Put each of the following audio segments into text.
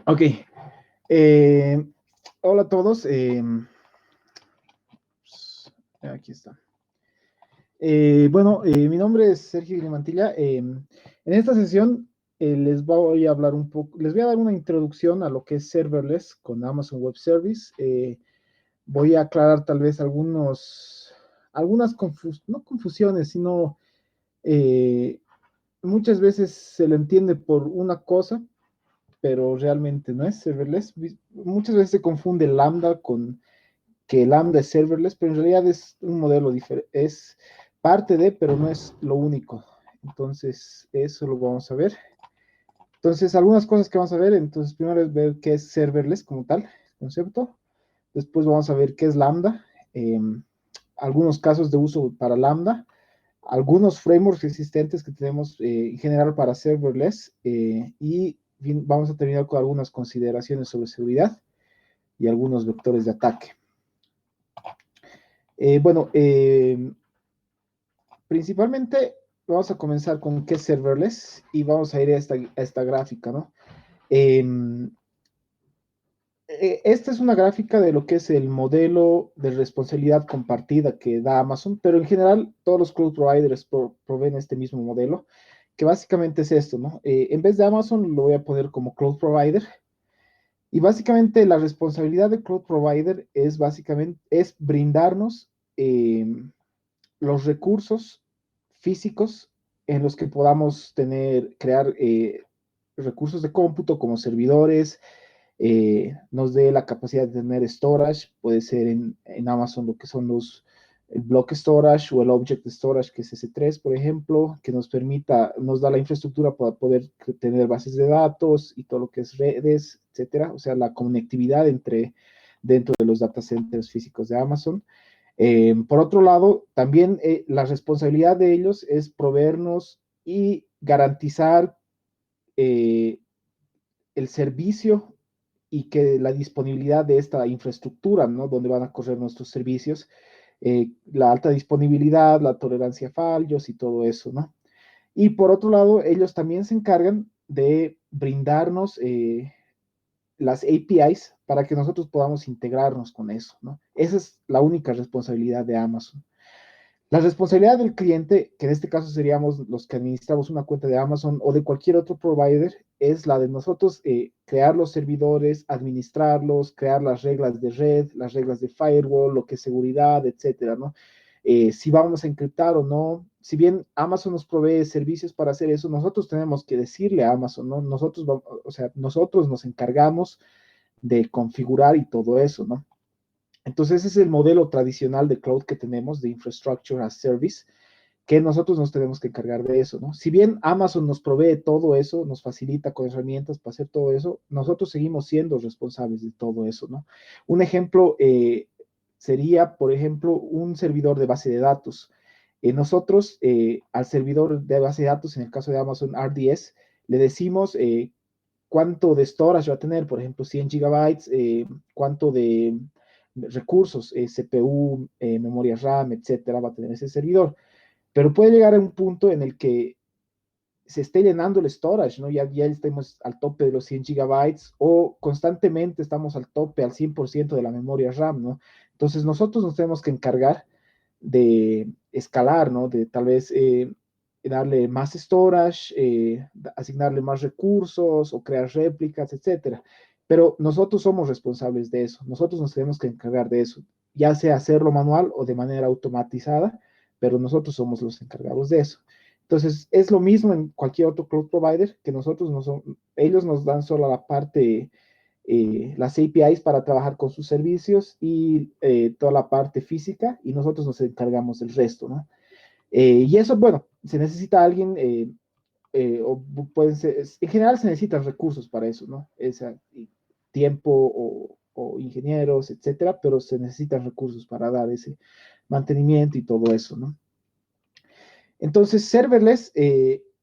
Ok. Eh, Hola a todos. Aquí está. Mi nombre es Sergio Guillemantilla. En esta sesión les voy a hablar un poco, les voy a dar una introducción a lo que es serverless con Amazon Web Service. Voy a aclarar tal vez algunas no confusiones, sino eh, muchas veces se lo entiende por una cosa, pero realmente no es serverless. Muchas veces se confunde Lambda con que Lambda es serverless, pero en realidad es un modelo diferente, es parte de, pero no es lo único. Entonces, eso lo vamos a ver. Entonces, algunas cosas que vamos a ver, entonces primero es ver qué es serverless como tal, concepto. Después vamos a ver qué es Lambda, eh, algunos casos de uso para Lambda, algunos frameworks existentes que tenemos en general para serverless y vamos a terminar con algunas consideraciones sobre seguridad y algunos vectores de ataque. Eh, bueno, eh, Principalmente vamos a comenzar con qué es serverless y vamos a ir a esta gráfica, ¿no? Eh, Esta es una gráfica de lo que es el modelo de responsabilidad compartida que da Amazon, pero en general todos los cloud providers proveen este mismo modelo, que básicamente es esto, ¿no? En vez de Amazon lo voy a poner como cloud provider y básicamente la responsabilidad de cloud provider es básicamente es brindarnos los recursos físicos en los que podamos crear recursos de cómputo como servidores, nos dé la capacidad de tener storage, puede ser en Amazon lo que son el block storage o el object storage, que es S3, por ejemplo, que nos da la infraestructura para poder tener bases de datos y todo lo que es redes, etcétera, o sea, la conectividad dentro de los data centers físicos de Amazon. Por otro lado, también la responsabilidad de ellos es proveernos y garantizar eh, el servicio y que la disponibilidad de esta infraestructura, ¿no? Donde van a correr nuestros servicios, la alta disponibilidad, la tolerancia a fallos y todo eso, ¿no? Y por otro lado, ellos también se encargan de brindarnos las APIs para que nosotros podamos integrarnos con eso, ¿no? Esa es la única responsabilidad de Amazon. La responsabilidad del cliente, que en este caso seríamos los que administramos una cuenta de Amazon o de cualquier otro provider, es la de nosotros crear los servidores, administrarlos, crear las reglas de red, las reglas de firewall, lo que es seguridad, etcétera, ¿no? Si vamos a encriptar o no. Si bien Amazon nos provee servicios para hacer eso, nosotros tenemos que decirle a Amazon, ¿no? Nosotros nos encargamos de configurar y todo eso, ¿no? Entonces, ese es el modelo tradicional de cloud que tenemos, de Infrastructure as Service, que nosotros nos tenemos que encargar de eso, ¿no? Si bien Amazon nos provee todo eso, nos facilita con herramientas para hacer todo eso, nosotros seguimos siendo responsables de todo eso, ¿no? Un ejemplo sería, por ejemplo, un servidor de base de datos. Nosotros, al servidor de base de datos, en el caso de Amazon RDS, le decimos cuánto de storage va a tener, por ejemplo, 100 gigabytes, cuánto de recursos, CPU, memoria RAM, etcétera, va a tener ese servidor. Pero puede llegar a un punto en el que se esté llenando el storage, ¿no? Ya estemos al tope de los 100 gigabytes o constantemente estamos al tope, al 100% de la memoria RAM, ¿no? Entonces nosotros nos tenemos que encargar de escalar, ¿no? De tal vez darle más storage, asignarle más recursos o crear réplicas, etcétera. Pero nosotros somos responsables de eso, nosotros nos tenemos que encargar de eso, ya sea hacerlo manual o de manera automatizada, pero nosotros somos los encargados de eso. Entonces, es lo mismo en cualquier otro cloud provider, que ellos nos dan solo la parte, las APIs para trabajar con sus servicios y toda la parte física, y nosotros nos encargamos del resto, ¿no? Y eso, bueno, se necesita alguien, o pueden ser, en general se necesitan recursos para eso, ¿no? Tiempo o ingenieros, etcétera, pero se necesitan recursos para dar ese mantenimiento y todo eso, ¿no? Entonces, serverless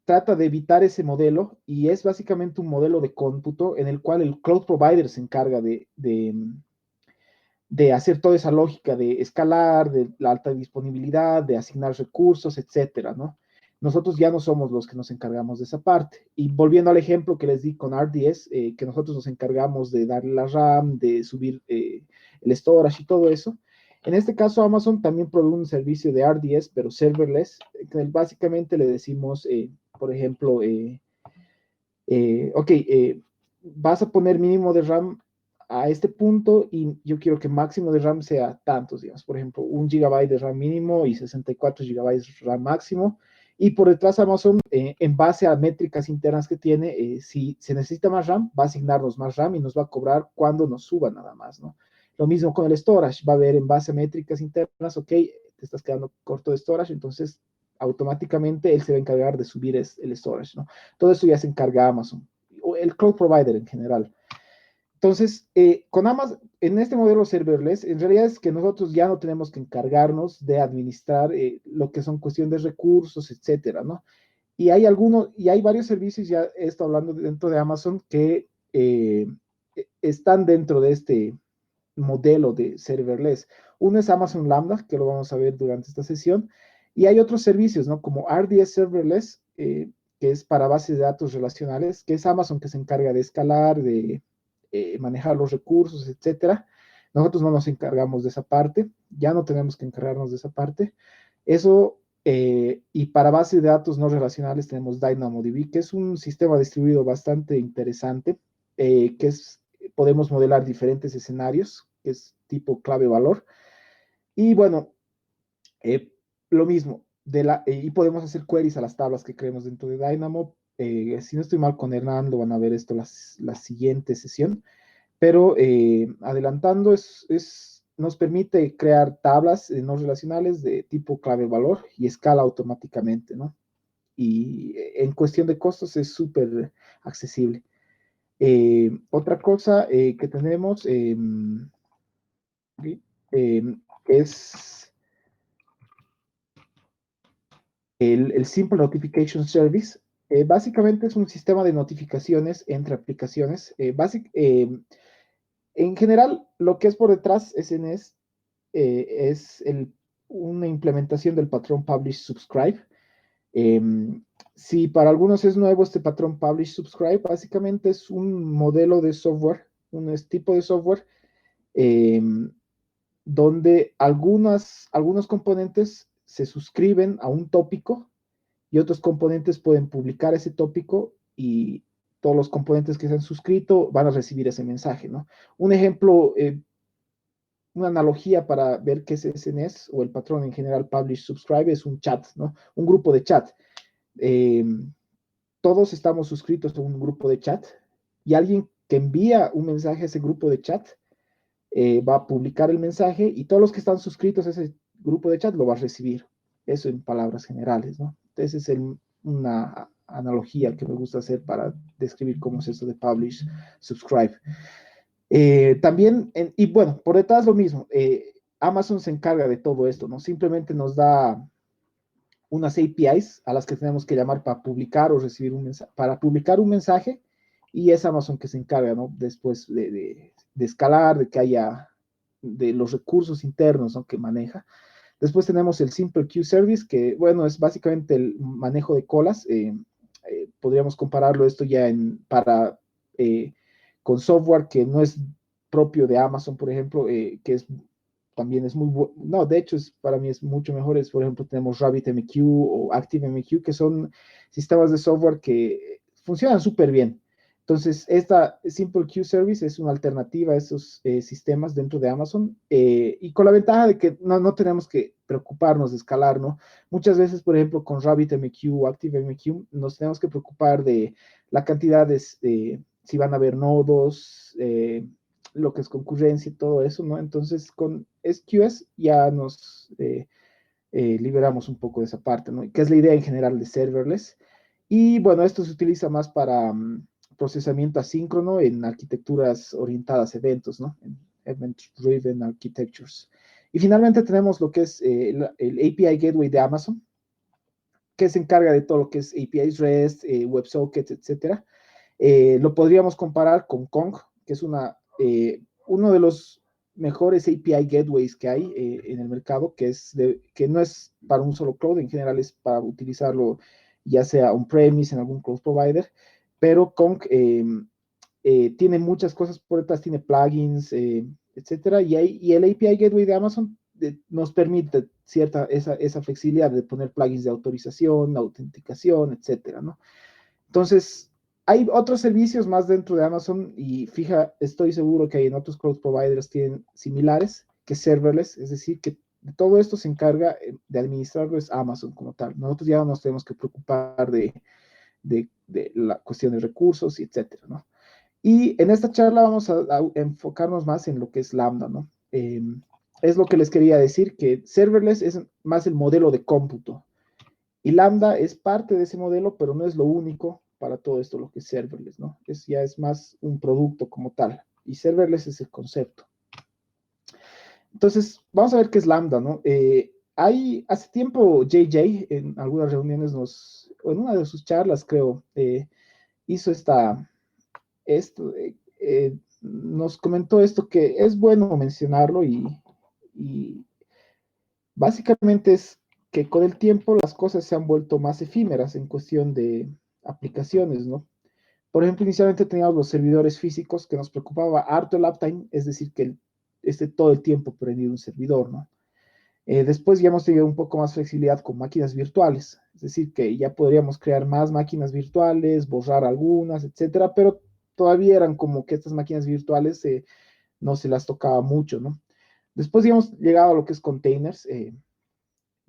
trata de evitar ese modelo y es básicamente un modelo de cómputo en el cual el cloud provider se encarga de hacer toda esa lógica de escalar, de la alta disponibilidad, de asignar recursos, etcétera, ¿no? nosotros ya no somos los que nos encargamos de esa parte. Y volviendo al ejemplo que les di con RDS, que nosotros nos encargamos de darle la RAM, de subir el storage y todo eso. En este caso, Amazon también provee un servicio de RDS, pero serverless, que básicamente le decimos, por ejemplo, ok, vas a poner mínimo de RAM a este punto y yo quiero que máximo de RAM sea tantos, digamos, por ejemplo, 1 GB de RAM mínimo y 64 GB RAM máximo. Y por detrás Amazon, en base a métricas internas que tiene, si se necesita más RAM, va a asignarnos más RAM y nos va a cobrar cuando nos suba nada más, ¿no? Lo mismo con el storage, va a ver en base a métricas internas, ok, te estás quedando corto de storage, entonces automáticamente él se va a encargar de subir el storage, ¿no? Todo eso ya se encarga Amazon, o el cloud provider en general. Entonces, con Amazon, en este modelo serverless, en realidad es que nosotros ya no tenemos que encargarnos de administrar lo que son cuestiones de recursos, etcétera, ¿no? Y hay varios servicios, ya he estado hablando dentro de Amazon, que están dentro de este modelo de serverless. Uno es Amazon Lambda, que lo vamos a ver durante esta sesión, y hay otros servicios, ¿no? Como RDS Serverless, que es para bases de datos relacionales, que es Amazon que se encarga de escalar, de manejar los recursos, etcétera. Nosotros no nos encargamos de esa parte, ya no tenemos que encargarnos de esa parte. Eso, y para bases de datos no relacionales tenemos DynamoDB, que es un sistema distribuido bastante interesante, que es, podemos modelar diferentes escenarios, que es tipo clave-valor. Y bueno, eh, lo mismo, y podemos hacer queries a las tablas que creemos dentro de Dynamo. Si no estoy mal con Hernán, lo van a ver esto la siguiente sesión. Pero adelantando, nos permite crear tablas no relacionales de tipo clave-valor y escala automáticamente, ¿no? Y en cuestión de costos es súper accesible. Otra cosa que tenemos es el Simple Notification Service. Básicamente es un sistema de notificaciones entre aplicaciones. En general, lo que es por detrás SNS es una implementación del patrón Publish Subscribe. Eh, si para algunos es nuevo este patrón Publish Subscribe, básicamente es un modelo de software, un tipo de software eh, donde algunos componentes se suscriben a un tópico y otros componentes pueden publicar ese tópico y todos los componentes que se han suscrito van a recibir ese mensaje, ¿no? Un ejemplo, una analogía para ver qué es SNS o el patrón en general Publish Subscribe es un chat, ¿no? Un grupo de chat. Eh, todos estamos suscritos a un grupo de chat y alguien que envía un mensaje a ese grupo de chat va a publicar el mensaje y todos los que están suscritos a ese grupo de chat lo va a recibir. Eso en palabras generales, ¿no? Entonces es una analogía que me gusta hacer para describir cómo es eso de Publish Subscribe. También, y bueno, por detrás lo mismo, Amazon se encarga de todo esto, ¿no? Simplemente nos da unas APIs a las que tenemos que llamar para publicar o recibir un mensaje, para publicar un mensaje, y es Amazon que se encarga, ¿no? Después de escalar, de que haya, de los recursos internos, ¿no? Que maneja. Después tenemos el Simple Queue Service, que, bueno, es básicamente el manejo de colas. Podríamos compararlo esto ya con software que no es propio de Amazon, por ejemplo, que también es muy bueno. No, de hecho, para mí es mucho mejor. Por ejemplo, tenemos RabbitMQ o ActiveMQ, que son sistemas de software que funcionan súper bien. Entonces, esta Simple Queue Service es una alternativa a esos sistemas dentro de Amazon, y con la ventaja de que no tenemos que preocuparnos de escalar, ¿no? Muchas veces, por ejemplo, con RabbitMQ o ActiveMQ, nos tenemos que preocupar de la cantidad de, si van a haber nodos, lo que es concurrencia y todo eso, ¿no? Entonces, con SQS ya nos liberamos un poco de esa parte, ¿no? Que es la idea en general de serverless. Y bueno, esto se utiliza más para procesamiento asíncrono en arquitecturas orientadas a eventos, ¿no? En Event-Driven Architectures. Y finalmente tenemos lo que es el API Gateway de Amazon, que se encarga de todo lo que es APIs REST, WebSockets, etcétera. Lo podríamos comparar con Kong, que es uno de los mejores API gateways que hay en el mercado, que no es para un solo cloud, en general es para utilizarlo ya sea on-premise en algún cloud provider, pero Conch tiene muchas cosas por detrás, tiene plugins, etcétera, y el API Gateway de Amazon nos permite esa flexibilidad de poner plugins de autorización, autenticación, etcétera, ¿no? Entonces, hay otros servicios más dentro de Amazon y fija, estoy seguro que hay en otros cloud providers tienen similares que serverless, es decir, que de todo esto se encarga de administrarlo es Amazon como tal. Nosotros ya no nos tenemos que preocupar de la cuestión de recursos y etcétera, ¿no? Y en esta charla vamos a enfocarnos más en lo que es Lambda, ¿no? Es lo que les quería decir, que serverless es más el modelo de cómputo. Y Lambda es parte de ese modelo, pero no es lo único para todo esto lo que es serverless, ¿no? Ya es más un producto como tal. Y serverless es el concepto. Entonces, vamos a ver qué es Lambda, ¿no? Hace tiempo JJ en algunas reuniones en una de sus charlas creo, hizo nos comentó esto que es bueno mencionarlo y básicamente es que con el tiempo las cosas se han vuelto más efímeras en cuestión de aplicaciones, ¿no? Por ejemplo, inicialmente teníamos los servidores físicos que nos preocupaba harto el uptime, es decir, que esté todo el tiempo prendido un servidor, ¿no? Después ya hemos tenido un poco más flexibilidad con máquinas virtuales, es decir, que ya podríamos crear más máquinas virtuales, borrar algunas, etcétera, pero todavía eran como que estas máquinas virtuales no se las tocaba mucho, ¿no? Después ya hemos llegado a lo que es containers,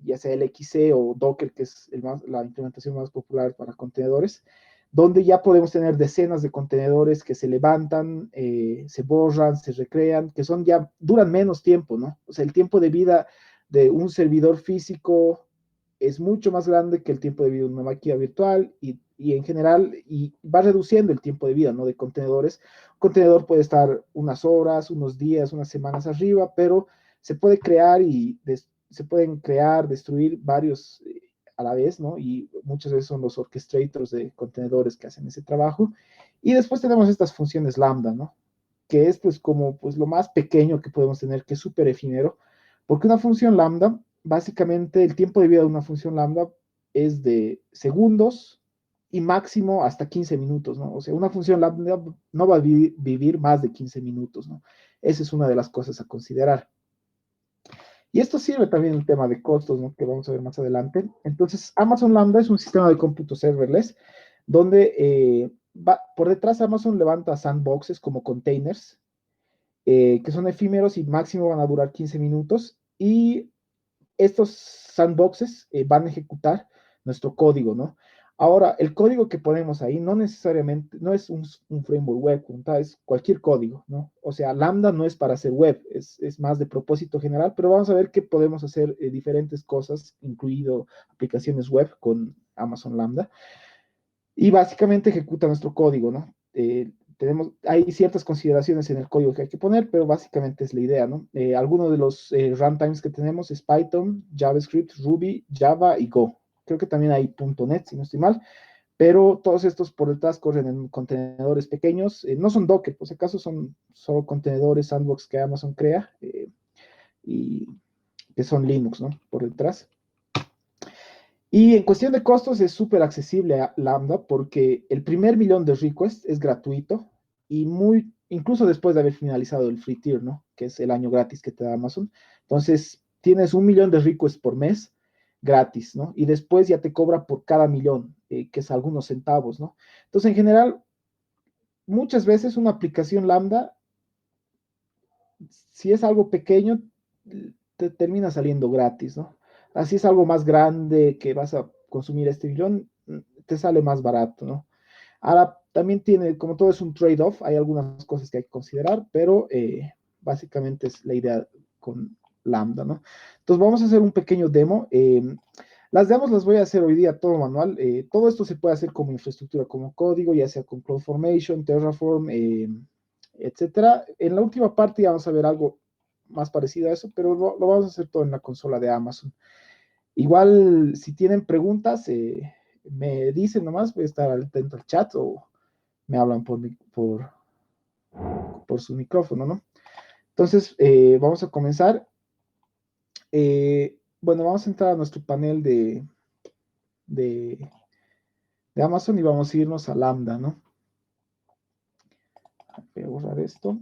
ya sea el XC o Docker, que es la implementación más popular para contenedores, donde ya podemos tener decenas de contenedores que se levantan, se borran, se recrean, que duran menos tiempo, ¿no? O sea, el tiempo de vida de un servidor físico es mucho más grande que el tiempo de vida de una máquina virtual y en general, y va reduciendo el tiempo de vida, ¿no? De contenedores. Un contenedor puede estar unas horas, unos días, unas semanas arriba, pero se puede crear se pueden crear, destruir varios a la vez, ¿no? Y muchas veces son los orchestrators de contenedores que hacen ese trabajo. Y después tenemos estas funciones lambda, ¿no? Que es pues como pues lo más pequeño que podemos tener, que es súper efímero, porque una función lambda, básicamente el tiempo de vida de una función lambda es de segundos y máximo hasta 15 minutos, ¿no? O sea, una función lambda no va a vivir más de 15 minutos, ¿no? Esa es una de las cosas a considerar. Y esto sirve también el tema de costos, ¿no? Que vamos a ver más adelante. Entonces, Amazon Lambda es un sistema de cómputo serverless donde por detrás Amazon levanta sandboxes como containers, que son efímeros y máximo van a durar 15 minutos. Y estos sandboxes van a ejecutar nuestro código, ¿no? Ahora, el código que ponemos ahí no necesariamente, no es un framework web, es cualquier código, ¿no? O sea, Lambda no es para hacer web, es más de propósito general, pero vamos a ver que podemos hacer diferentes cosas, incluido aplicaciones web con Amazon Lambda, y básicamente ejecuta nuestro código, ¿no? Hay ciertas consideraciones en el código que hay que poner, pero básicamente es la idea, ¿no? Algunos de los runtimes que tenemos es Python, JavaScript, Ruby, Java y Go. Creo que también hay .NET, si no estoy mal, pero todos estos por detrás corren en contenedores pequeños. No son Docker, por si acaso son solo contenedores sandbox que Amazon crea y que son Linux, ¿no? Por detrás. Y en cuestión de costos es súper accesible a Lambda porque el primer millón de requests es gratuito y incluso después de haber finalizado el free tier, ¿no? Que es el año gratis que te da Amazon. Entonces, tienes 1 millón de requests por mes gratis, ¿no? Y después ya te cobra por cada millón, que es algunos centavos, ¿no? Entonces, en general, muchas veces una aplicación Lambda, si es algo pequeño, te termina saliendo gratis, ¿no? Así es algo más grande que vas a consumir este millón, te sale más barato, ¿no? Ahora, también tiene, como todo es un trade-off, hay algunas cosas que hay que considerar, pero básicamente es la idea con Lambda, ¿no? Entonces vamos a hacer un pequeño demo. Las demos las voy a hacer hoy día todo manual. Todo esto se puede hacer como infraestructura, como código, ya sea con CloudFormation, Terraform, etcétera. En la última parte ya vamos a ver algo más parecido a eso, pero lo vamos a hacer todo en la consola de Amazon. Igual, si tienen preguntas, me dicen nomás, voy a estar atento al chat o me hablan por su micrófono, ¿no? Entonces, vamos a comenzar. Bueno, vamos a entrar a nuestro panel de, de Amazon y vamos a irnos a Lambda, ¿no? Voy a borrar esto.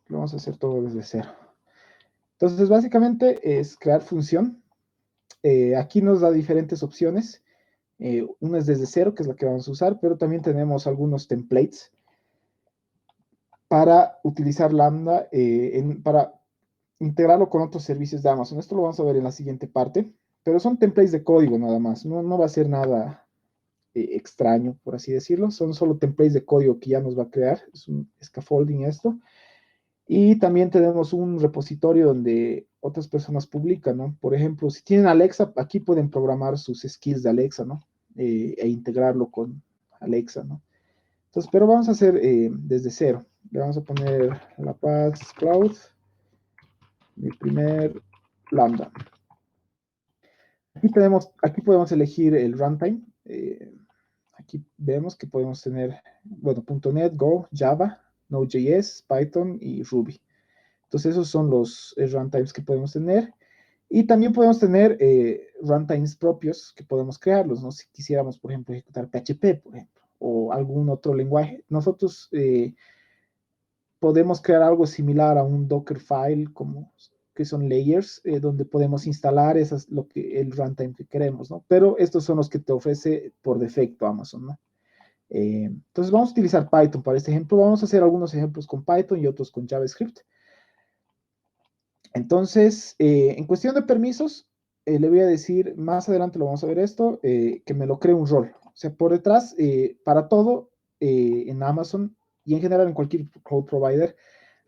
Lo vamos a hacer todo desde cero. Entonces, básicamente es crear función. Aquí nos da diferentes opciones. Una es desde cero, que es la que vamos a usar, pero también tenemos algunos templates para utilizar Lambda, para integrarlo con otros servicios de Amazon. Esto lo vamos a ver en la siguiente parte, pero son templates de código nada más. No va a ser nada extraño, por así decirlo. Son solo templates de código que ya nos va a crear. Es un scaffolding esto. Y también tenemos un repositorio donde otras personas publican, ¿no? Por ejemplo, si tienen Alexa, aquí pueden programar sus skills de Alexa, ¿no? E integrarlo con Alexa, ¿no? Entonces, pero vamos a hacer desde cero. Le vamos a poner La Paz Cloud, mi primer Lambda. Aquí podemos elegir el runtime. Aquí vemos que podemos tener, bueno, .NET, Go, Java, Node.js, Python y Ruby. Entonces esos son los runtimes que podemos tener. Y también podemos tener runtimes propios que podemos crearlos, ¿no? Si quisiéramos, por ejemplo, ejecutar PHP, por ejemplo, o algún otro lenguaje. Nosotros podemos crear algo similar a un Dockerfile, como que son layers, donde podemos instalar el runtime que queremos, ¿no? Pero estos son los que te ofrece por defecto Amazon, ¿no? Entonces vamos a utilizar Python para este ejemplo. Vamos a hacer algunos ejemplos con Python y otros con JavaScript. Entonces, en cuestión de permisos, le voy a decir, más adelante lo vamos a ver esto, que me lo cree un rol. O sea, por detrás, para todo en Amazon y en general en cualquier cloud provider,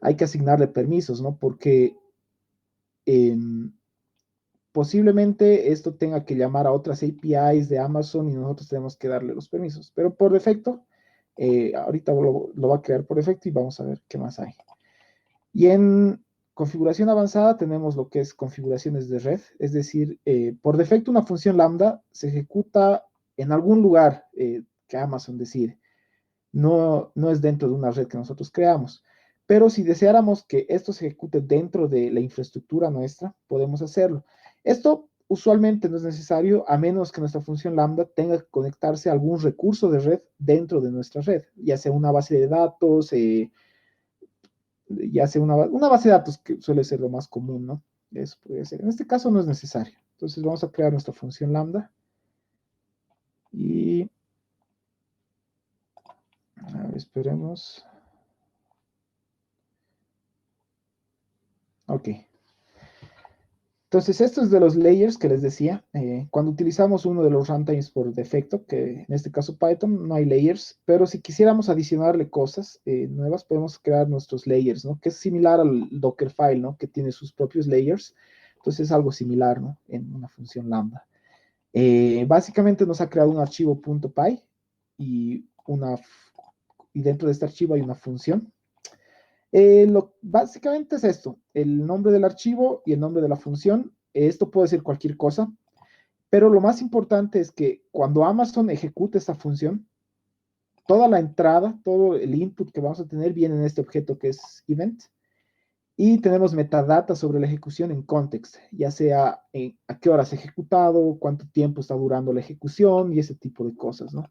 hay que asignarle permisos, ¿no? Porque eh, posiblemente esto tenga que llamar a otras APIs de Amazon y nosotros tenemos que darle los permisos. Pero por defecto, ahorita lo va a crear por defecto y vamos a ver qué más hay. Y en configuración avanzada tenemos lo que es configuraciones de red, es decir, por defecto una función lambda se ejecuta en algún lugar que Amazon decide. No es dentro de una red que nosotros creamos. Pero si deseáramos que esto se ejecute dentro de la infraestructura nuestra, podemos hacerlo. Esto usualmente no es necesario a menos que nuestra función lambda tenga que conectarse a algún recurso de red dentro de nuestra red, ya sea una base de datos, ya sea una base de datos que suele ser lo más común, ¿no? Eso puede ser. En este caso no es necesario. Entonces vamos a crear nuestra función lambda y a ver, esperemos. Ok. Entonces, esto es de los layers que les decía. Cuando utilizamos uno de los runtimes por defecto, que en este caso Python, no hay layers, pero si quisiéramos adicionarle cosas nuevas, podemos crear nuestros layers, ¿no? Que es similar al Dockerfile, ¿no? Que tiene sus propios layers. Entonces, es algo similar, ¿no? En una función lambda. Básicamente nos ha creado un archivo .py y, y dentro de este archivo hay una función. Básicamente es esto, el nombre del archivo y el nombre de la función. Esto puede ser cualquier cosa, pero lo más importante es que cuando Amazon ejecute esta función, toda la entrada, todo el input que vamos a tener viene en este objeto que es event. Y tenemos metadata sobre la ejecución en context, ya sea a qué hora se ha ejecutado, cuánto tiempo está durando la ejecución y ese tipo de cosas, ¿no?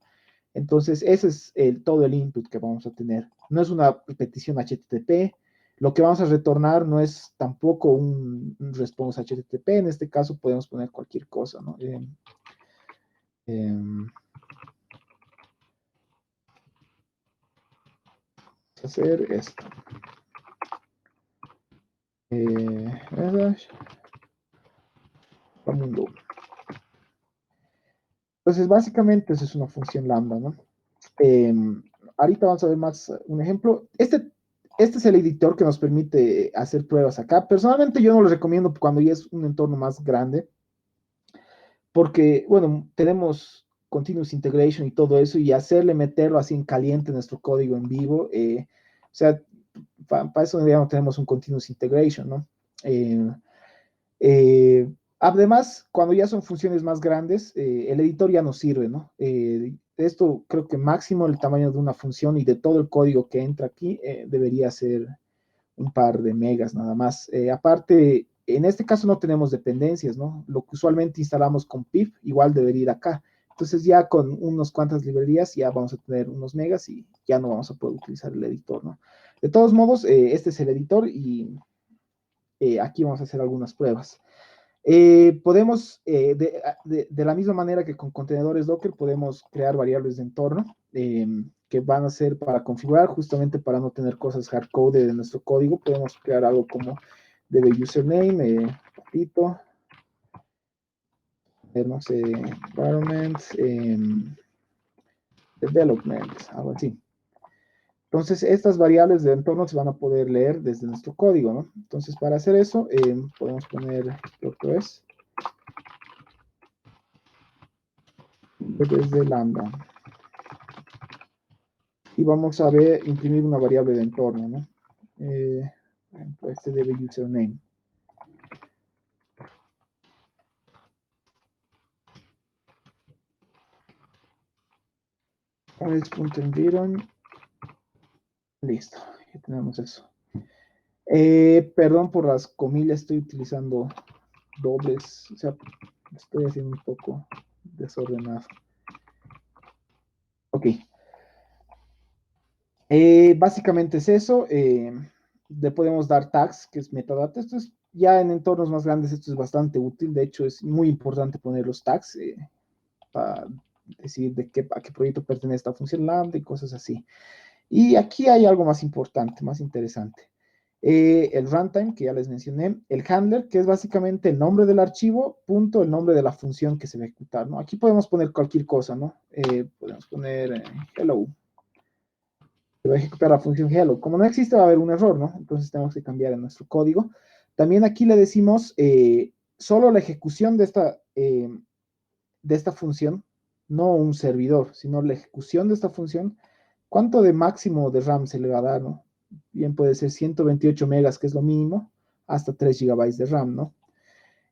Entonces, ese es todo el input que vamos a tener. No es una petición HTTP. Lo que vamos a retornar no es tampoco un response HTTP. En este caso podemos poner cualquier cosa, ¿no? Hacer esto. Entonces, básicamente, eso es una función lambda, ¿no? Eh, Ahorita vamos a ver más un ejemplo. Este es el editor que nos permite hacer pruebas acá. Personalmente yo no lo recomiendo cuando ya es un entorno más grande, porque, bueno, tenemos continuous integration y todo eso, y hacerle meterlo así en caliente nuestro código en vivo, o sea, para eso digamos, tenemos un continuous integration, ¿no? Eh, Además, cuando ya son funciones más grandes, el editor ya no sirve, ¿no? Esto creo que máximo el tamaño de una función y de todo el código que entra aquí debería ser un par de megas nada más. Aparte, en este caso no tenemos dependencias, ¿no? Lo que usualmente instalamos con pip, igual debería ir acá. Entonces ya con unas cuantas librerías ya vamos a tener unos megas y ya no vamos a poder utilizar el editor, ¿no? De todos modos, este es el editor y aquí vamos a hacer algunas pruebas. Podemos, de la misma manera que con contenedores Docker, podemos crear variables de entorno que van a ser para configurar, justamente para no tener cosas hardcoded de nuestro código. Podemos crear algo como db username, patito, no sé, environment, development, algo así. Entonces, estas variables de entorno se van a poder leer desde nuestro código, ¿no? Entonces, para hacer eso, podemos poner lo que es desde lambda. Y vamos a ver, imprimir una variable de entorno, ¿no? Por ejemplo, este debe username. Environ. Listo, ya tenemos eso. Perdón por las comillas, estoy utilizando dobles, o sea, estoy haciendo un poco desordenado. Ok. Básicamente es eso. Le podemos dar tags, que es metadata. Esto es ya en entornos más grandes, esto es bastante útil. De hecho, es muy importante poner los tags para decir a qué proyecto pertenece esta función lambda y cosas así. Y aquí hay algo más importante, más interesante. El runtime, que ya les mencioné, el handler, que es básicamente el nombre del archivo, punto, el nombre de la función que se va a ejecutar, ¿no? Aquí podemos poner cualquier cosa, ¿no? Podemos poner hello. Se va a ejecutar la función hello. Como no existe, va a haber un error, ¿no? Entonces tenemos que cambiar en nuestro código. También aquí le decimos solo la ejecución de esta función, no un servidor, sino la ejecución de esta función. ¿Cuánto de máximo de RAM se le va a dar, no? Bien, puede ser 128 megas, que es lo mínimo, hasta 3 gigabytes de RAM, ¿no?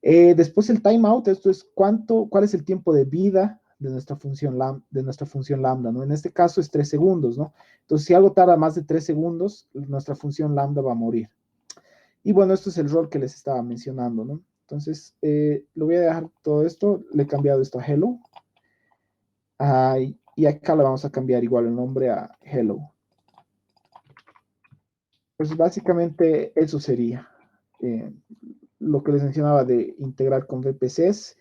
Después el timeout, esto es cuál es el tiempo de vida de nuestra función lambda, ¿no? En este caso es 3 segundos, ¿no? Entonces, si algo tarda más de 3 segundos, nuestra función lambda va a morir. Y bueno, esto es el rol que les estaba mencionando, ¿no? Entonces, lo voy a dejar todo esto, le he cambiado esto a hello. Y acá le vamos a cambiar igual el nombre a hello. Pues básicamente eso sería lo que les mencionaba de integrar con VPCs.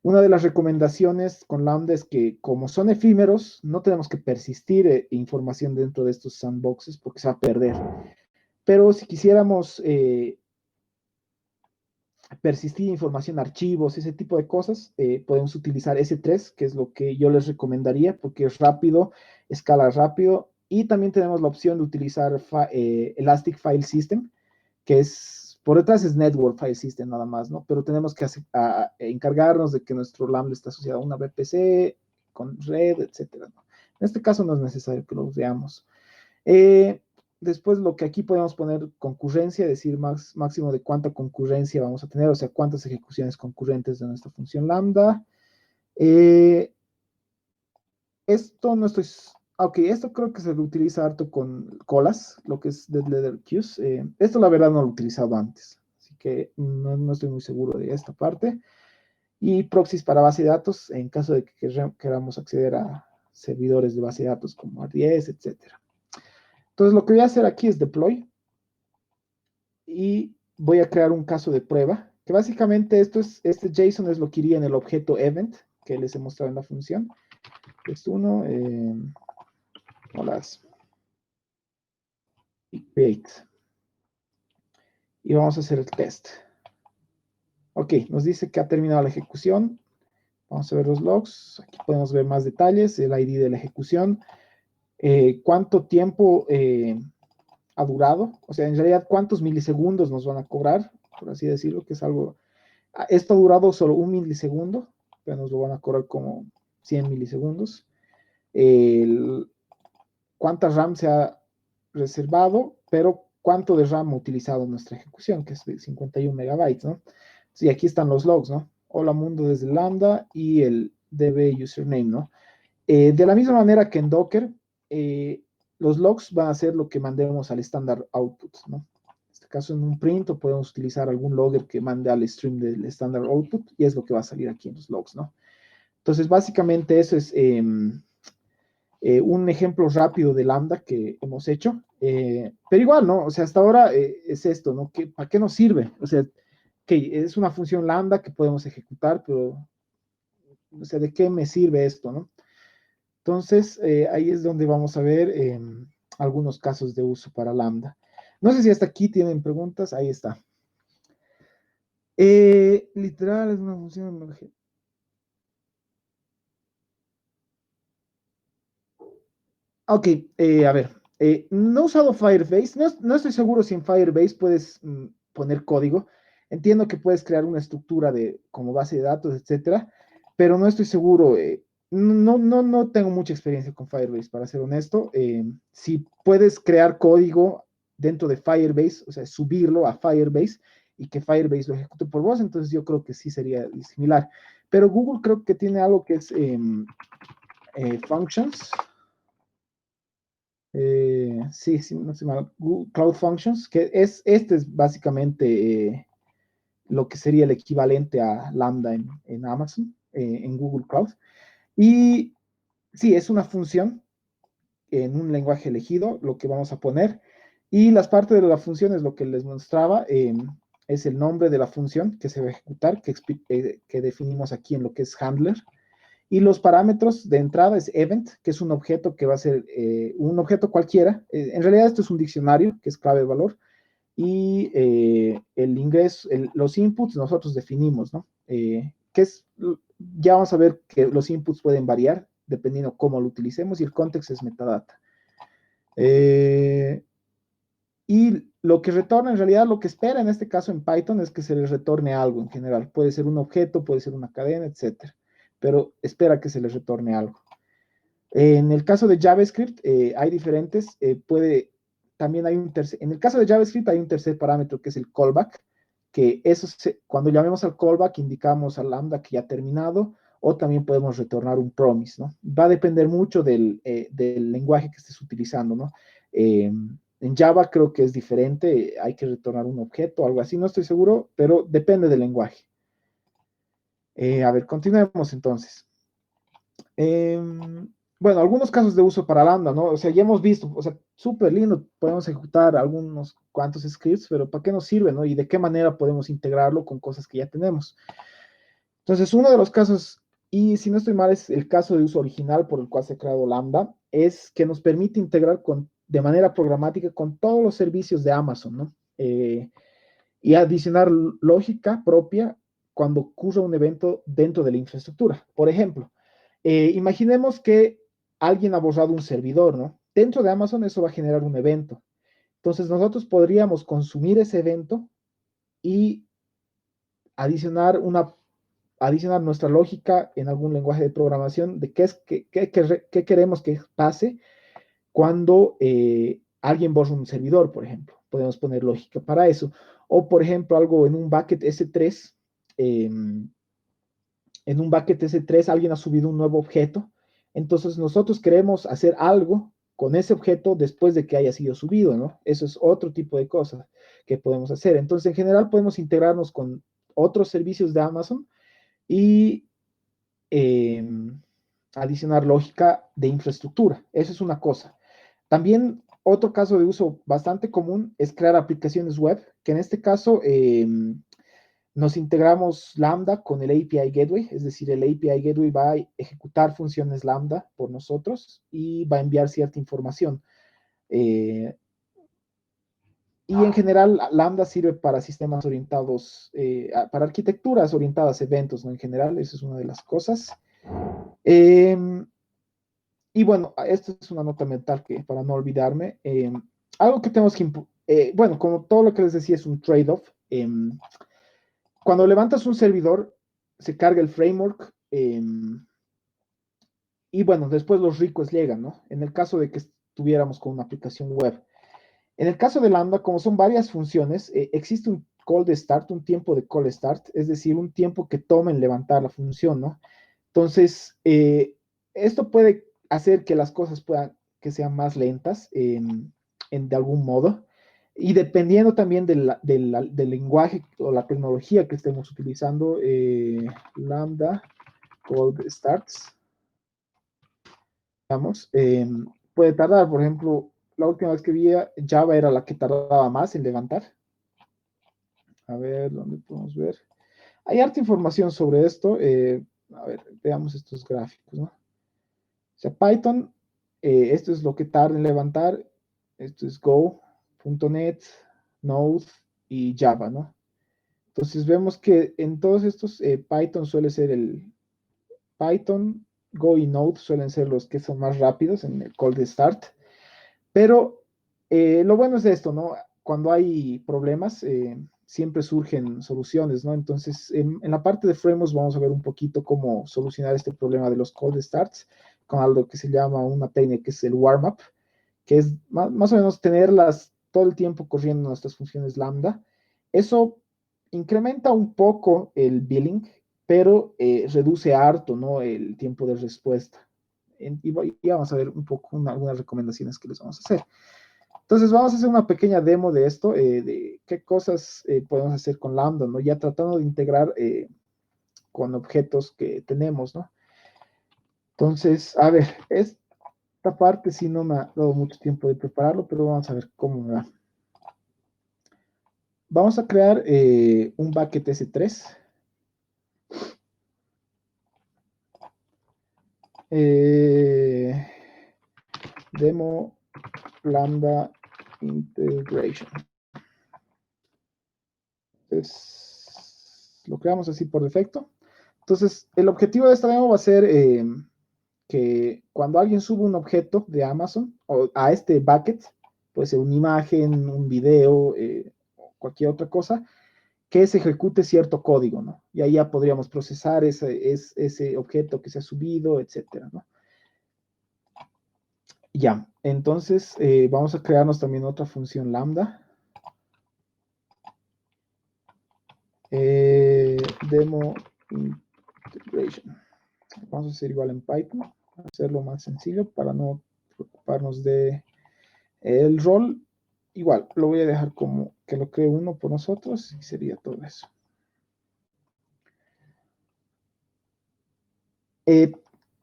Una de las recomendaciones con Lambda es que como son efímeros, no tenemos que persistir información dentro de estos sandboxes porque se va a perder. Pero si quisiéramos persistir información, archivos, ese tipo de cosas, podemos utilizar S3, que es lo que yo les recomendaría porque es rápido, escala rápido, y también tenemos la opción de utilizar Elastic File System, que es, por detrás es Network File System nada más, ¿no? Pero tenemos que encargarnos de que nuestro Lambda está asociado a una VPC, con red, etcétera, ¿no? En este caso no es necesario que lo veamos. Después lo que aquí podemos poner concurrencia, decir máximo de cuánta concurrencia vamos a tener, o sea, cuántas ejecuciones concurrentes de nuestra función lambda. Esto no estoy... Ok, esto creo que se lo utiliza harto con colas, lo que es dead letter queues. Esto la verdad no lo he utilizado antes, así que no estoy muy seguro de esta parte. Y proxies para base de datos, en caso de que queramos acceder a servidores de base de datos como RDS, etcétera. Entonces lo que voy a hacer aquí es deploy y voy a crear un caso de prueba, que básicamente este JSON es lo que iría en el objeto event que les he mostrado en la función. Es uno, hola, y create. Y vamos a hacer el test. Ok, nos dice que ha terminado la ejecución. Vamos a ver los logs. Aquí podemos ver más detalles, el ID de la ejecución, cuánto tiempo ha durado, o sea, en realidad cuántos milisegundos nos van a cobrar, por así decirlo, que es algo... Esto ha durado solo 1 milisegundo, pero nos lo van a cobrar como 100 milisegundos. Cuánta RAM se ha reservado, pero cuánto de RAM ha utilizado nuestra ejecución, que es de 51 megabytes, ¿no? Sí, aquí están los logs, ¿no? Hola mundo desde Lambda y el db username, ¿no? De la misma manera que en Docker, los logs van a ser lo que mandemos al standard output, ¿no? caso en un print, o podemos utilizar algún logger que mande al stream del standard output, y es lo que va a salir aquí en los logs, ¿no? Entonces, básicamente eso es un ejemplo rápido de Lambda que hemos hecho. Pero igual, ¿no? O sea, hasta ahora es esto, ¿no? ¿Para qué nos sirve? O sea, que es una función Lambda que podemos ejecutar, pero, o sea, ¿de qué me sirve esto, no? Entonces, ahí es donde vamos a ver algunos casos de uso para Lambda. No sé si hasta aquí tienen preguntas. Ahí está. Literal es una función. Ok, a ver. No he usado Firebase. No estoy seguro si en Firebase puedes poner código. Entiendo que puedes crear una estructura de como base de datos, etcétera, pero no estoy seguro. No tengo mucha experiencia con Firebase, para ser honesto. Si puedes crear código dentro de Firebase, o sea, subirlo a Firebase y que Firebase lo ejecute por vos, entonces yo creo que sí sería similar. Pero Google creo que tiene algo que es functions. Sí, no se llama Google Cloud Functions, que este es básicamente lo que sería el equivalente a Lambda en Amazon, en Google Cloud. Y sí, es una función en un lenguaje elegido, lo que vamos a poner. Y las partes de la función es lo que les mostraba, es el nombre de la función que se va a ejecutar, que definimos aquí en lo que es handler. Y los parámetros de entrada es event, que es un objeto que va a ser un objeto cualquiera. En realidad esto es un diccionario, que es clave de valor. Y el ingreso, los inputs nosotros definimos, ¿no? Ya vamos a ver que los inputs pueden variar dependiendo cómo lo utilicemos, y el context es metadata. Y lo que retorna, en realidad, lo que espera en este caso en Python es que se les retorne algo en general. Puede ser un objeto, puede ser una cadena, etcétera. Pero espera que se les retorne algo. En el caso de JavaScript, hay diferentes. También hay en el caso de JavaScript hay un tercer parámetro que es el callback, que cuando llamemos al callback indicamos al lambda que ya ha terminado, o también podemos retornar un promise, ¿no? Va a depender mucho del lenguaje que estés utilizando, ¿no? En Java creo que es diferente, hay que retornar un objeto o algo así, no estoy seguro, pero depende del lenguaje. A ver, continuemos entonces. Bueno, algunos casos de uso para Lambda, ¿no? O sea, ya hemos visto, o sea, súper lindo, podemos ejecutar algunos cuantos scripts, pero ¿para qué nos sirve, no? Y de qué manera podemos integrarlo con cosas que ya tenemos. Entonces, uno de los casos, y si no estoy mal, es el caso de uso original por el cual se ha creado Lambda, es que nos permite integrar de manera programática con todos los servicios de Amazon, ¿no? Y adicionar lógica propia cuando ocurra un evento dentro de la infraestructura. Por ejemplo, imaginemos que alguien ha borrado un servidor, ¿no? Dentro de Amazon eso va a generar un evento. Entonces nosotros podríamos consumir ese evento y adicionar nuestra lógica en algún lenguaje de programación de qué queremos que pase cuando alguien borra un servidor, por ejemplo. Podemos poner lógica para eso. O, por ejemplo, algo en un bucket S3, en un bucket S3 alguien ha subido un nuevo objeto, entonces nosotros queremos hacer algo con ese objeto después de que haya sido subido, ¿no? Eso es otro tipo de cosas que podemos hacer. Entonces, en general, podemos integrarnos con otros servicios de Amazon y eh, adicionar lógica de infraestructura. Eso es una cosa. También otro caso de uso bastante común es crear aplicaciones web, que en este caso nos integramos Lambda con el API Gateway, es decir, el API Gateway va a ejecutar funciones Lambda por nosotros y va a enviar cierta información. Y en general, Lambda sirve para sistemas orientados, para arquitecturas orientadas a eventos, ¿no? En general, eso es una de las cosas. Y bueno, esto es una nota mental que para no olvidarme. Algo que tenemos que, bueno, como todo lo que les decía es un trade-off. Cuando levantas un servidor, se carga el framework y bueno, después los ricos llegan, ¿no? En el caso de que estuviéramos con una aplicación web. En el caso de Lambda, como son varias funciones, existe un call de start, un tiempo de call start, es decir, un tiempo que toma en levantar la función, ¿no? Entonces, esto puede hacer que las cosas que sean más lentas de algún modo. Y dependiendo también del lenguaje o la tecnología que estemos utilizando, lambda cold starts, digamos, puede tardar. Por ejemplo, la última vez que vi Java era la que tardaba más en levantar. A ver, ¿dónde podemos ver? Hay harta información sobre esto. A ver, veamos estos gráficos, ¿no? O sea, Python, esto es lo que tarda en levantar. Esto es Go, .NET, Node y Java, ¿no? Entonces vemos que en todos estos Python suele ser el Python, Go y Node suelen ser los que son más rápidos en el cold start. Pero lo bueno es esto, ¿no? Cuando hay problemas, siempre surgen soluciones, ¿no? Entonces, en la parte de frameworks vamos a ver un poquito cómo solucionar este problema de los cold starts con algo que se llama una técnica que es el warm-up, que es más o menos tenerlas todo el tiempo corriendo nuestras funciones lambda. Eso incrementa un poco el billing, pero reduce harto, ¿no? El tiempo de respuesta. Y vamos a ver un poco algunas recomendaciones que les vamos a hacer. Entonces vamos a hacer una pequeña demo de esto, de qué cosas podemos hacer con Lambda, ¿no? Ya tratando de integrar con objetos que tenemos, ¿no? Entonces, a ver, esta parte sí no me ha dado mucho tiempo de prepararlo, pero vamos a ver cómo me va. Vamos a crear un bucket S3. Demo Lambda Integration. Entonces, lo creamos así por defecto. Entonces, el objetivo de esta demo va a ser que cuando alguien sube un objeto de Amazon o a este bucket, puede ser una imagen, un video, cualquier otra cosa, que se ejecute cierto código, ¿no? Y ahí ya podríamos procesar ese objeto que se ha subido, etcétera, ¿no? Ya, entonces vamos a crearnos también otra función lambda. Demo integration. Vamos a hacer igual en Python, hacerlo más sencillo para no preocuparnos de el rol. Igual, lo voy a dejar como que lo cree uno por nosotros y sería todo eso.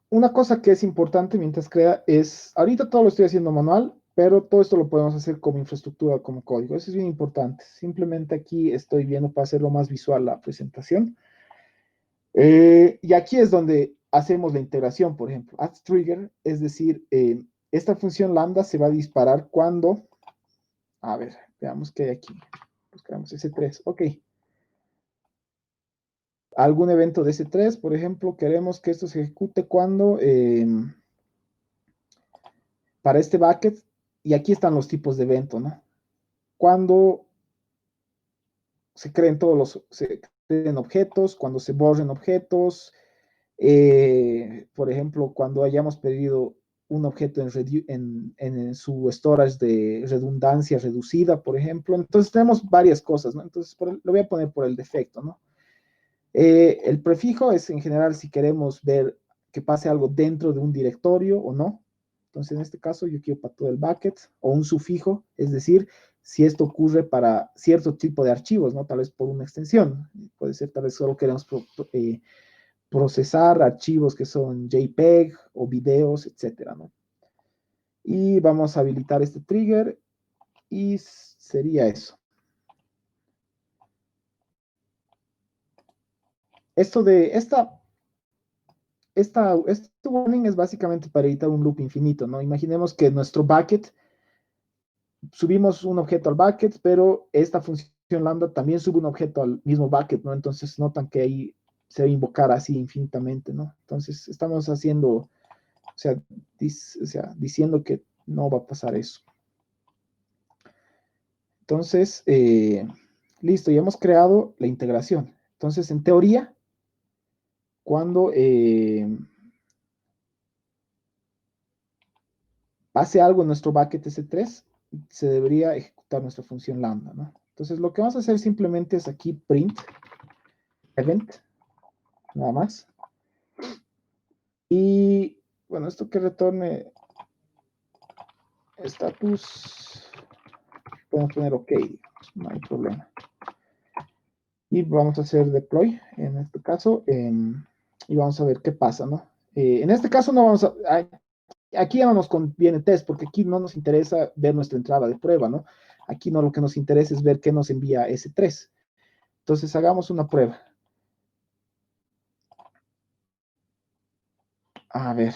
Una cosa que es importante mientras crea es, ahorita todo lo estoy haciendo manual, pero todo esto lo podemos hacer como infraestructura, como código. Eso es bien importante. Simplemente aquí estoy viendo para hacerlo más visual la presentación. Y aquí es donde hacemos la integración, por ejemplo, add trigger, es decir, esta función lambda se va a disparar cuando, a ver, veamos qué hay aquí. Buscamos S3, ok. Algún evento de S3, por ejemplo, queremos que esto se ejecute cuando, para este bucket, y aquí están los tipos de evento, ¿no? Cuando se creen se creen objetos, cuando se borren objetos, por ejemplo, cuando hayamos pedido un objeto en su storage de redundancia reducida, por ejemplo. Entonces tenemos varias cosas, ¿no? Entonces lo voy a poner por el defecto, ¿no? El prefijo es en general si queremos ver que pase algo dentro de un directorio o no. Entonces, en este caso, yo quiero para todo el bucket o un sufijo, es decir, si esto ocurre para cierto tipo de archivos, ¿no? Tal vez por una extensión. Puede ser, tal vez solo queremos procesar archivos que son JPEG o videos, etcétera, ¿no? Y vamos a habilitar este trigger y sería eso. Esto de este warning es básicamente para evitar un loop infinito, ¿no? Imaginemos que nuestro bucket, subimos un objeto al bucket, pero esta función lambda también sube un objeto al mismo bucket, ¿no? Entonces notan que ahí se va a invocar así infinitamente, ¿no? Entonces estamos haciendo, diciendo que no va a pasar eso. Entonces, listo, ya hemos creado la integración. Entonces, en teoría, cuando pase algo en nuestro bucket S3, se debería ejecutar nuestra función lambda, ¿no? Entonces, lo que vamos a hacer simplemente es aquí print event, nada más. Y, bueno, esto que retorne status podemos poner OK, digamos, no hay problema. Y vamos a hacer deploy, en este caso, y vamos a ver qué pasa, ¿no? En este caso no vamos a... Aquí ya no nos conviene test, porque aquí no nos interesa ver nuestra entrada de prueba, ¿no? Aquí no, lo que nos interesa es ver qué nos envía S3. Entonces hagamos una prueba. A ver.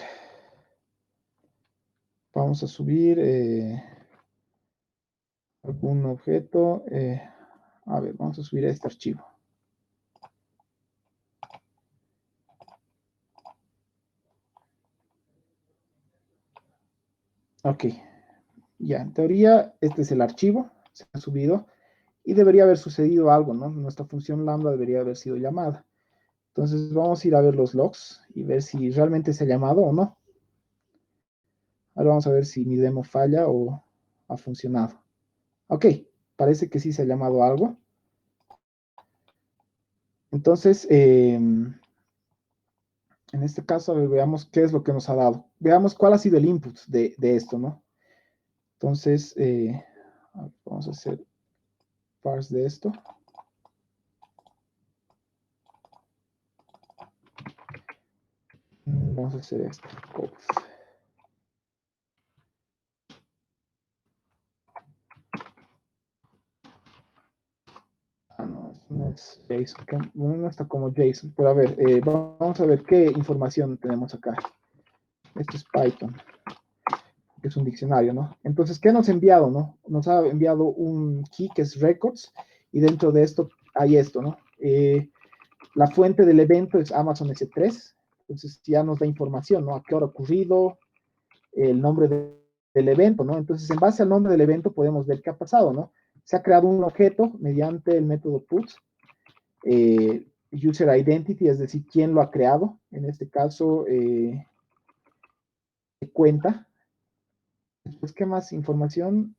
Vamos a subir algún objeto. A ver, vamos a subir este archivo. Ok. Ya, en teoría, este es el archivo. Se ha subido. Y debería haber sucedido algo, ¿no? Nuestra función lambda debería haber sido llamada. Entonces vamos a ir a ver los logs y ver si realmente se ha llamado o no. Ahora vamos a ver si mi demo falla o ha funcionado. Ok, parece que sí se ha llamado algo. Entonces, en este caso, a ver, veamos qué es lo que nos ha dado. Veamos cuál ha sido el input de esto, ¿no? Entonces, vamos a hacer parse de esto. Vamos a hacer esto. Ah, no, no es JSON. Bueno, no está como JSON. Pero a ver, vamos a ver qué información tenemos acá. Esto es Python, que es un diccionario, ¿no? Entonces, ¿qué nos ha enviado, no? Nos ha enviado un key que es records, y dentro de esto hay esto, ¿no? La fuente del evento es Amazon S3, entonces ya nos da información, ¿no? A qué hora ha ocurrido, el nombre del evento, ¿no? Entonces, en base al nombre del evento podemos ver qué ha pasado, ¿no? Se ha creado un objeto mediante el método put, user identity, es decir, quién lo ha creado, en este caso, cuenta. Después, ¿qué más información?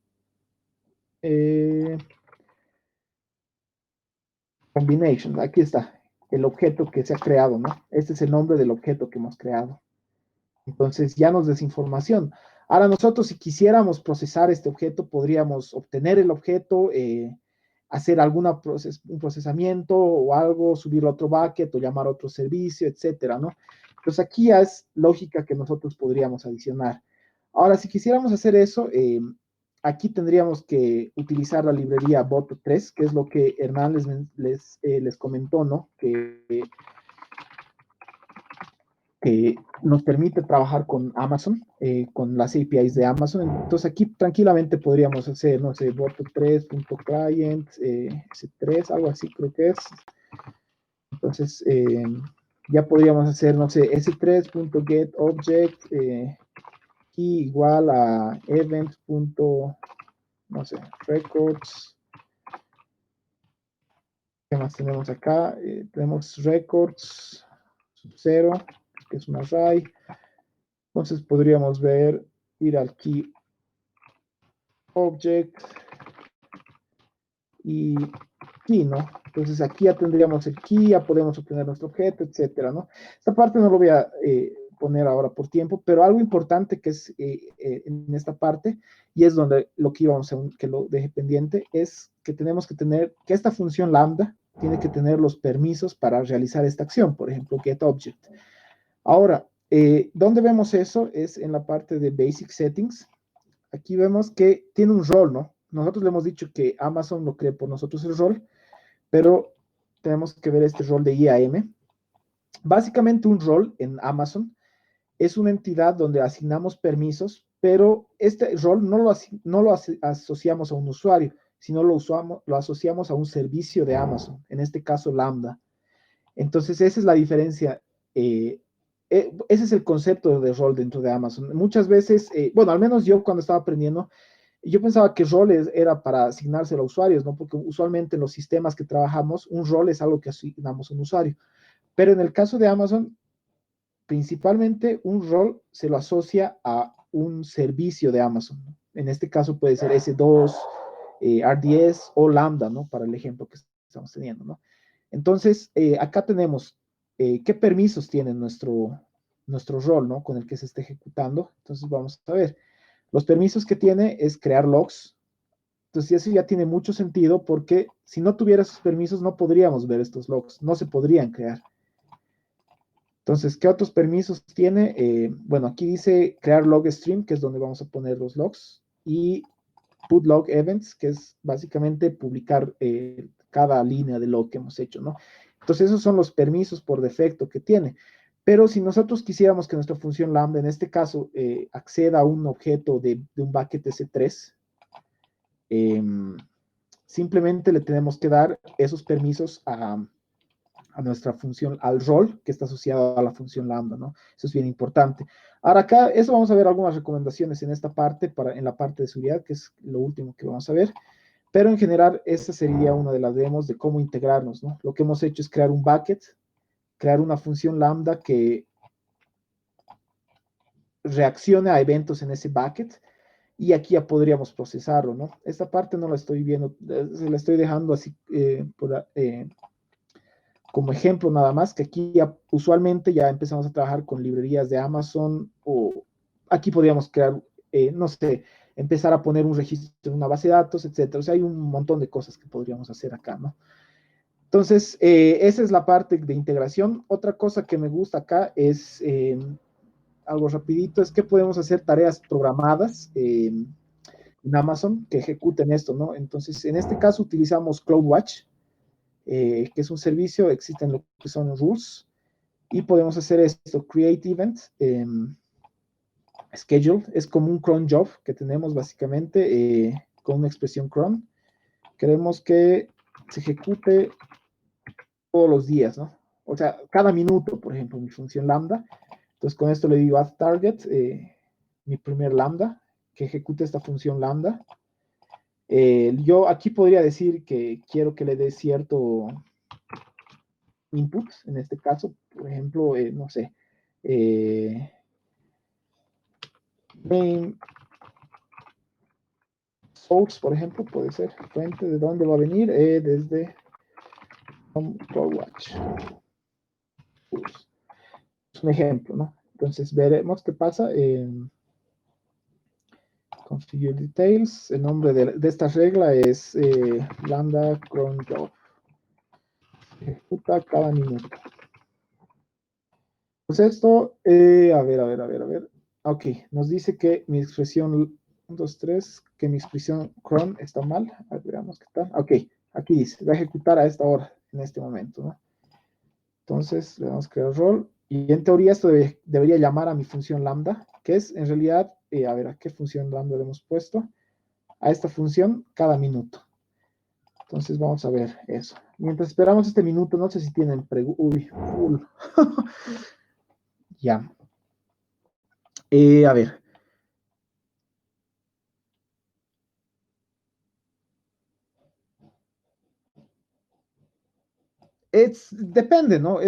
Combination, aquí está, el objeto que se ha creado, ¿no? Este es el nombre del objeto que hemos creado. Entonces ya nos desinformación. Ahora nosotros, si quisiéramos procesar este objeto, podríamos obtener el objeto, hacer un procesamiento o algo, subirlo a otro bucket o llamar a otro servicio, etcétera, ¿no? Entonces aquí ya es lógica que nosotros podríamos adicionar. Ahora, si quisiéramos hacer eso, aquí tendríamos que utilizar la librería Bot3, que es lo que Hernán les comentó, ¿no? Que nos permite trabajar con Amazon, con las APIs de Amazon. Entonces aquí tranquilamente podríamos hacer, no sé, bot3.client, S3, algo así creo que es. Entonces ya podríamos hacer, no sé, s3.getObject y igual a event. No sé, records. ¿Qué más tenemos acá? Tenemos records 0, que es un array. Entonces podríamos ver, ir al key object y key, ¿no? Entonces aquí ya tendríamos el key, ya podemos obtener nuestro objeto, etcétera, ¿no? Esta parte no lo voy a poner ahora por tiempo, pero algo importante que es en esta parte, y es donde lo que íbamos a que lo deje pendiente, es que tenemos que tener, que esta función lambda tiene que tener los permisos para realizar esta acción, por ejemplo, getObject. Ahora, ¿dónde vemos eso? Es en la parte de Basic Settings. Aquí vemos que tiene un rol, ¿no? Nosotros le hemos dicho que Amazon lo cree por nosotros el rol, pero tenemos que ver este rol de IAM. Básicamente un rol en Amazon es una entidad donde asignamos permisos, pero este rol no lo asociamos a un usuario, sino lo asociamos a un servicio de Amazon, en este caso Lambda. Entonces, esa es la diferencia. Ese es el concepto de rol dentro de Amazon. Muchas veces, bueno, al menos yo cuando estaba aprendiendo, yo pensaba que roles era para asignárselo a usuarios, ¿no? Porque usualmente en los sistemas que trabajamos, un rol es algo que asignamos a un usuario. Pero en el caso de Amazon, principalmente un rol se lo asocia a un servicio de Amazon, ¿no? En este caso puede ser S2, RDS o Lambda, ¿no? Para el ejemplo que estamos teniendo, ¿no? Entonces, acá tenemos qué permisos tiene nuestro rol, ¿no? Con el que se está ejecutando. Entonces, vamos a ver. Los permisos que tiene es crear logs. Entonces, eso ya tiene mucho sentido porque si no tuviera esos permisos, no podríamos ver estos logs, no se podrían crear. Entonces, ¿qué otros permisos tiene? Bueno, aquí dice crear log stream, que es donde vamos a poner los logs, y put log events, que es básicamente publicar cada línea de log que hemos hecho, ¿no? Entonces, esos son los permisos por defecto que tiene. Pero si nosotros quisiéramos que nuestra función lambda, en este caso, acceda a un objeto de un bucket S3, eh, simplemente le tenemos que dar esos permisos a nuestra función, al rol que está asociado a la función lambda, ¿no? Eso es bien importante. Ahora acá, eso vamos a ver algunas recomendaciones en esta parte, en la parte de seguridad, que es lo último que vamos a ver, pero en general, esta sería una de las demos de cómo integrarnos, ¿no? Lo que hemos hecho es crear un bucket, crear una función lambda que reaccione a eventos en ese bucket, y aquí ya podríamos procesarlo, ¿no? Esta parte no la estoy viendo, se la estoy dejando así como ejemplo nada más, que aquí ya, usualmente ya empezamos a trabajar con librerías de Amazon, o aquí podríamos crear, no sé, empezar a poner un registro en una base de datos, etcétera. O sea, hay un montón de cosas que podríamos hacer acá, ¿no? Entonces, esa es la parte de integración. Otra cosa que me gusta acá es, algo rapidito, es que podemos hacer tareas programadas en Amazon que ejecuten esto, ¿no? Entonces, en este caso utilizamos CloudWatch, que es un servicio, existen lo que son rules, y podemos hacer esto, create event, schedule, es como un cron job que tenemos básicamente con una expresión cron. Queremos que se ejecute todos los días, ¿no? O sea, cada minuto, por ejemplo, mi función lambda. Entonces, con esto le digo add target, mi primer lambda, que ejecute esta función lambda. Yo aquí podría decir que quiero que le dé cierto input, en este caso, por ejemplo, no sé, main source, por ejemplo, puede ser fuente, de dónde va a venir, desde CloudWatch. Es un ejemplo, ¿no? Entonces veremos qué pasa. Configure details. El nombre de esta regla es lambda cron job. Ejecuta cada minuto. Pues esto, a ver. Ok, nos dice que mi expresión 1, 2, 3, que mi expresión cron está mal. A ver, veamos qué tal. Ok, aquí dice, va a ejecutar a esta hora, en este momento, ¿no? Entonces, le damos a crear rol. Y en teoría esto debería llamar a mi función lambda, que es en realidad, a ver, ¿a qué función lambda le hemos puesto? A esta función cada minuto. Entonces vamos a ver eso. Mientras esperamos este minuto, no sé si tienen preguntas. Uy, full. Ya. A ver. Depende, ¿no?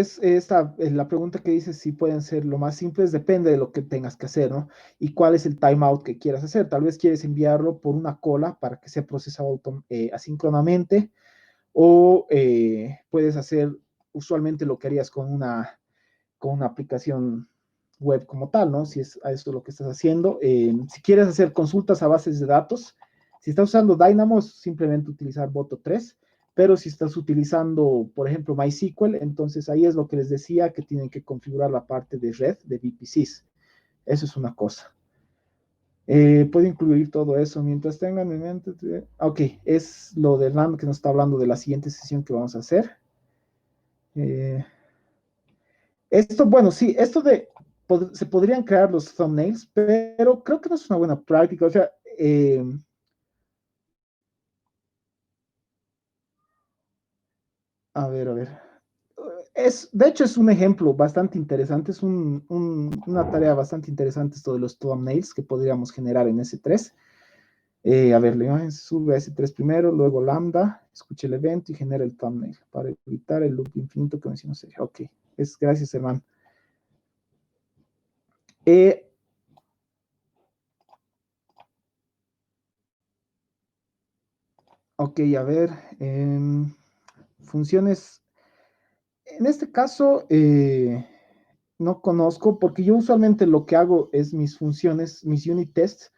La pregunta que dice si pueden ser lo más simples, depende de lo que tengas que hacer, ¿no? Y cuál es el timeout que quieras hacer. Tal vez quieres enviarlo por una cola para que sea procesado asíncronamente, o puedes hacer usualmente lo que harías con una aplicación web como tal, ¿no? Si es a eso lo que estás haciendo. Si quieres hacer consultas a bases de datos, si estás usando Dynamo, simplemente utilizar Boto3, pero si estás utilizando, por ejemplo, MySQL, entonces ahí es lo que les decía, que tienen que configurar la parte de red de VPCs. Eso es una cosa. Puedo incluir todo eso mientras tengan en mente. Ok, es lo de RAM que nos está hablando de la siguiente sesión que vamos a hacer. Esto, bueno, sí, se podrían crear los thumbnails, pero creo que no es una buena práctica. O sea, a ver. De hecho, es un ejemplo bastante interesante, es una tarea bastante interesante esto de los thumbnails que podríamos generar en S3. A ver, la imagen se sube a S3 primero, luego lambda, escuche el evento y genera el thumbnail para evitar el loop infinito que mencionó Sergio. Ok, gracias, hermano. Eh, ok, a ver, funciones. En este caso, no conozco, porque yo usualmente lo que hago es mis funciones, mis unit tests,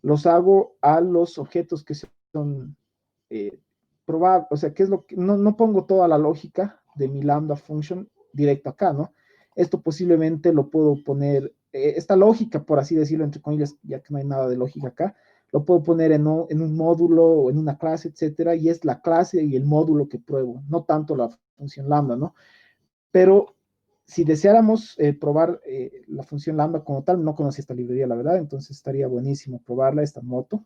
los hago a los objetos que se son probar, o sea, qué es lo que, no pongo toda la lógica de mi lambda function directo acá, ¿no? Esto posiblemente lo puedo poner, esta lógica, por así decirlo, entre comillas, ya que no hay nada de lógica acá, lo puedo poner en un módulo o en una clase, etcétera, y es la clase y el módulo que pruebo, no tanto la función lambda, ¿no? Pero si deseáramos probar la función lambda como tal, no conocía esta librería, la verdad, entonces estaría buenísimo probarla, esta moto.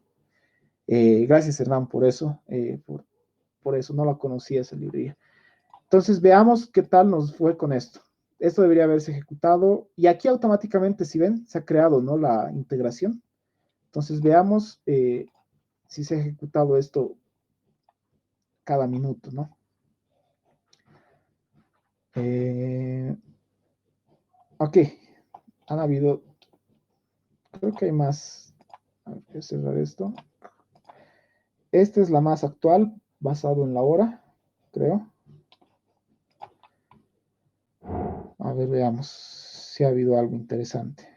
Gracias, Hernán, por eso, por eso no la conocía esa librería. Entonces, veamos qué tal nos fue con esto. Esto debería haberse ejecutado y aquí automáticamente, si ven, se ha creado, ¿no? La integración. Entonces, veamos si se ha ejecutado esto cada minuto, ¿no? Ok, han habido, creo que hay más. A ver, voy a cerrar esto. Esta es la más actual, basado en la hora, creo. A ver, veamos si ha habido algo interesante.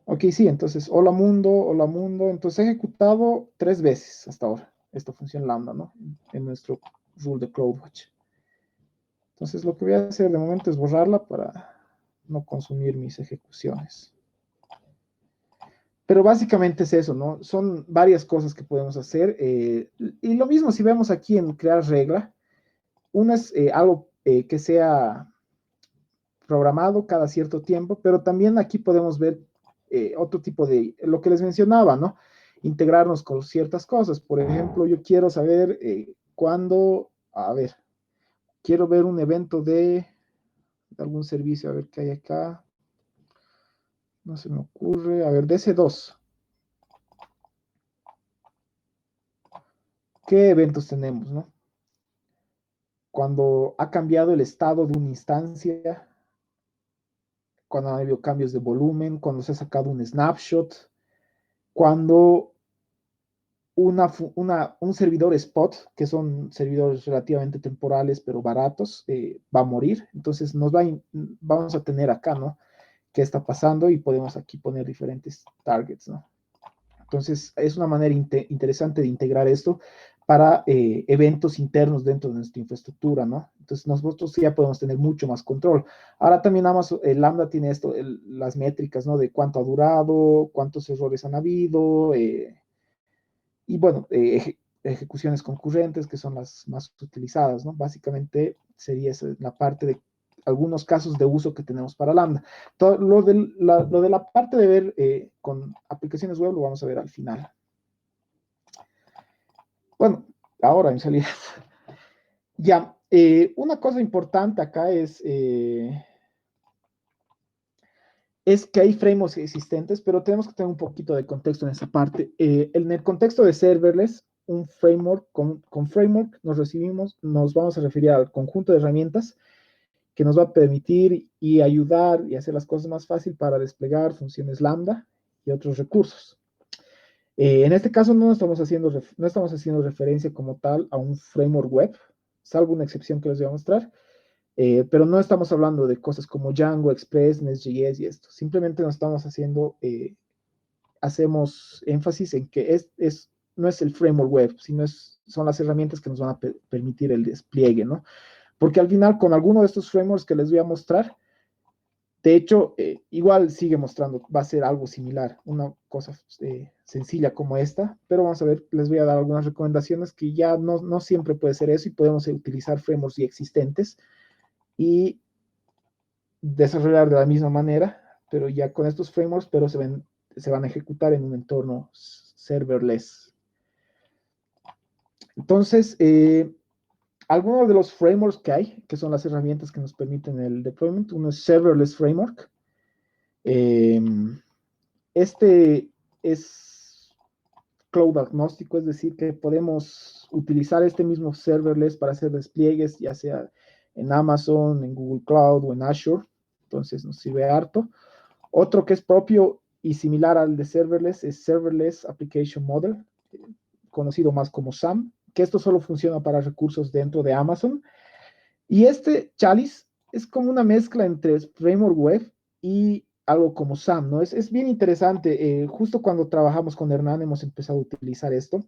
Ok, sí, entonces, hola mundo, hola mundo. Entonces he ejecutado 3 veces hasta ahora esta función lambda, ¿no? En nuestro rule de CloudWatch. Entonces lo que voy a hacer de momento es borrarla para no consumir mis ejecuciones. Pero básicamente es eso, ¿no? Son varias cosas que podemos hacer. Y lo mismo si vemos aquí en crear regla. Una es algo que sea programado cada cierto tiempo, pero también aquí podemos ver otro tipo de, lo que les mencionaba, ¿no? Integrarnos con ciertas cosas. Por ejemplo, yo quiero saber cuándo, a ver, quiero ver un evento de algún servicio, a ver qué hay acá. No se me ocurre. A ver, DC2. ¿Qué eventos tenemos, no? Cuando ha cambiado el estado de una instancia, cuando ha habido cambios de volumen, cuando se ha sacado un snapshot, cuando un servidor spot, que son servidores relativamente temporales pero baratos, va a morir. Entonces vamos a tener acá, ¿no? ¿Qué está pasando? Y podemos aquí poner diferentes targets, ¿no? Entonces es una manera interesante de integrar esto para eventos internos dentro de nuestra infraestructura, ¿no? Entonces nosotros ya podemos tener mucho más control. Ahora también Amazon, Lambda tiene esto, las métricas, ¿no? De cuánto ha durado, cuántos errores han habido, y bueno, ejecuciones concurrentes, que son las más utilizadas, ¿no? Básicamente sería esa la parte de algunos casos de uso que tenemos para Lambda. Todo lo de la parte de ver con aplicaciones web lo vamos a ver al final. Bueno, ahora en realidad. Ya, una cosa importante acá es que hay frameworks existentes, pero tenemos que tener un poquito de contexto en esa parte. En el contexto de serverless, un framework, con framework nos vamos a referir al conjunto de herramientas que nos va a permitir y ayudar y hacer las cosas más fácil para desplegar funciones Lambda y otros recursos. En este caso no estamos haciendo referencia como tal a un framework web, salvo una excepción que les voy a mostrar. Pero no estamos hablando de cosas como Django, Express, Nest.js y esto. Simplemente nos estamos hacemos énfasis en que no es el framework web, sino son las herramientas que nos van a permitir el despliegue, ¿no? Porque al final, con alguno de estos frameworks que les voy a mostrar, de hecho, igual sigue mostrando, va a ser algo similar, una cosa sencilla como esta, pero vamos a ver, les voy a dar algunas recomendaciones que ya no siempre puede ser eso y podemos utilizar frameworks ya existentes y desarrollar de la misma manera, pero ya con estos frameworks, pero se van a ejecutar en un entorno serverless. Entonces, algunos de los frameworks que hay, que son las herramientas que nos permiten el deployment, uno es Serverless Framework. Este es cloud agnóstico, es decir, que podemos utilizar este mismo serverless para hacer despliegues, ya sea en Amazon, en Google Cloud o en Azure. Entonces nos sirve harto. Otro que es propio y similar al de serverless es Serverless Application Model, conocido más como SAM, que esto solo funciona para recursos dentro de Amazon. Y este Chalice es como una mezcla entre framework web y algo como SAM, ¿no? Es bien interesante. Justo cuando trabajamos con Hernán hemos empezado a utilizar esto.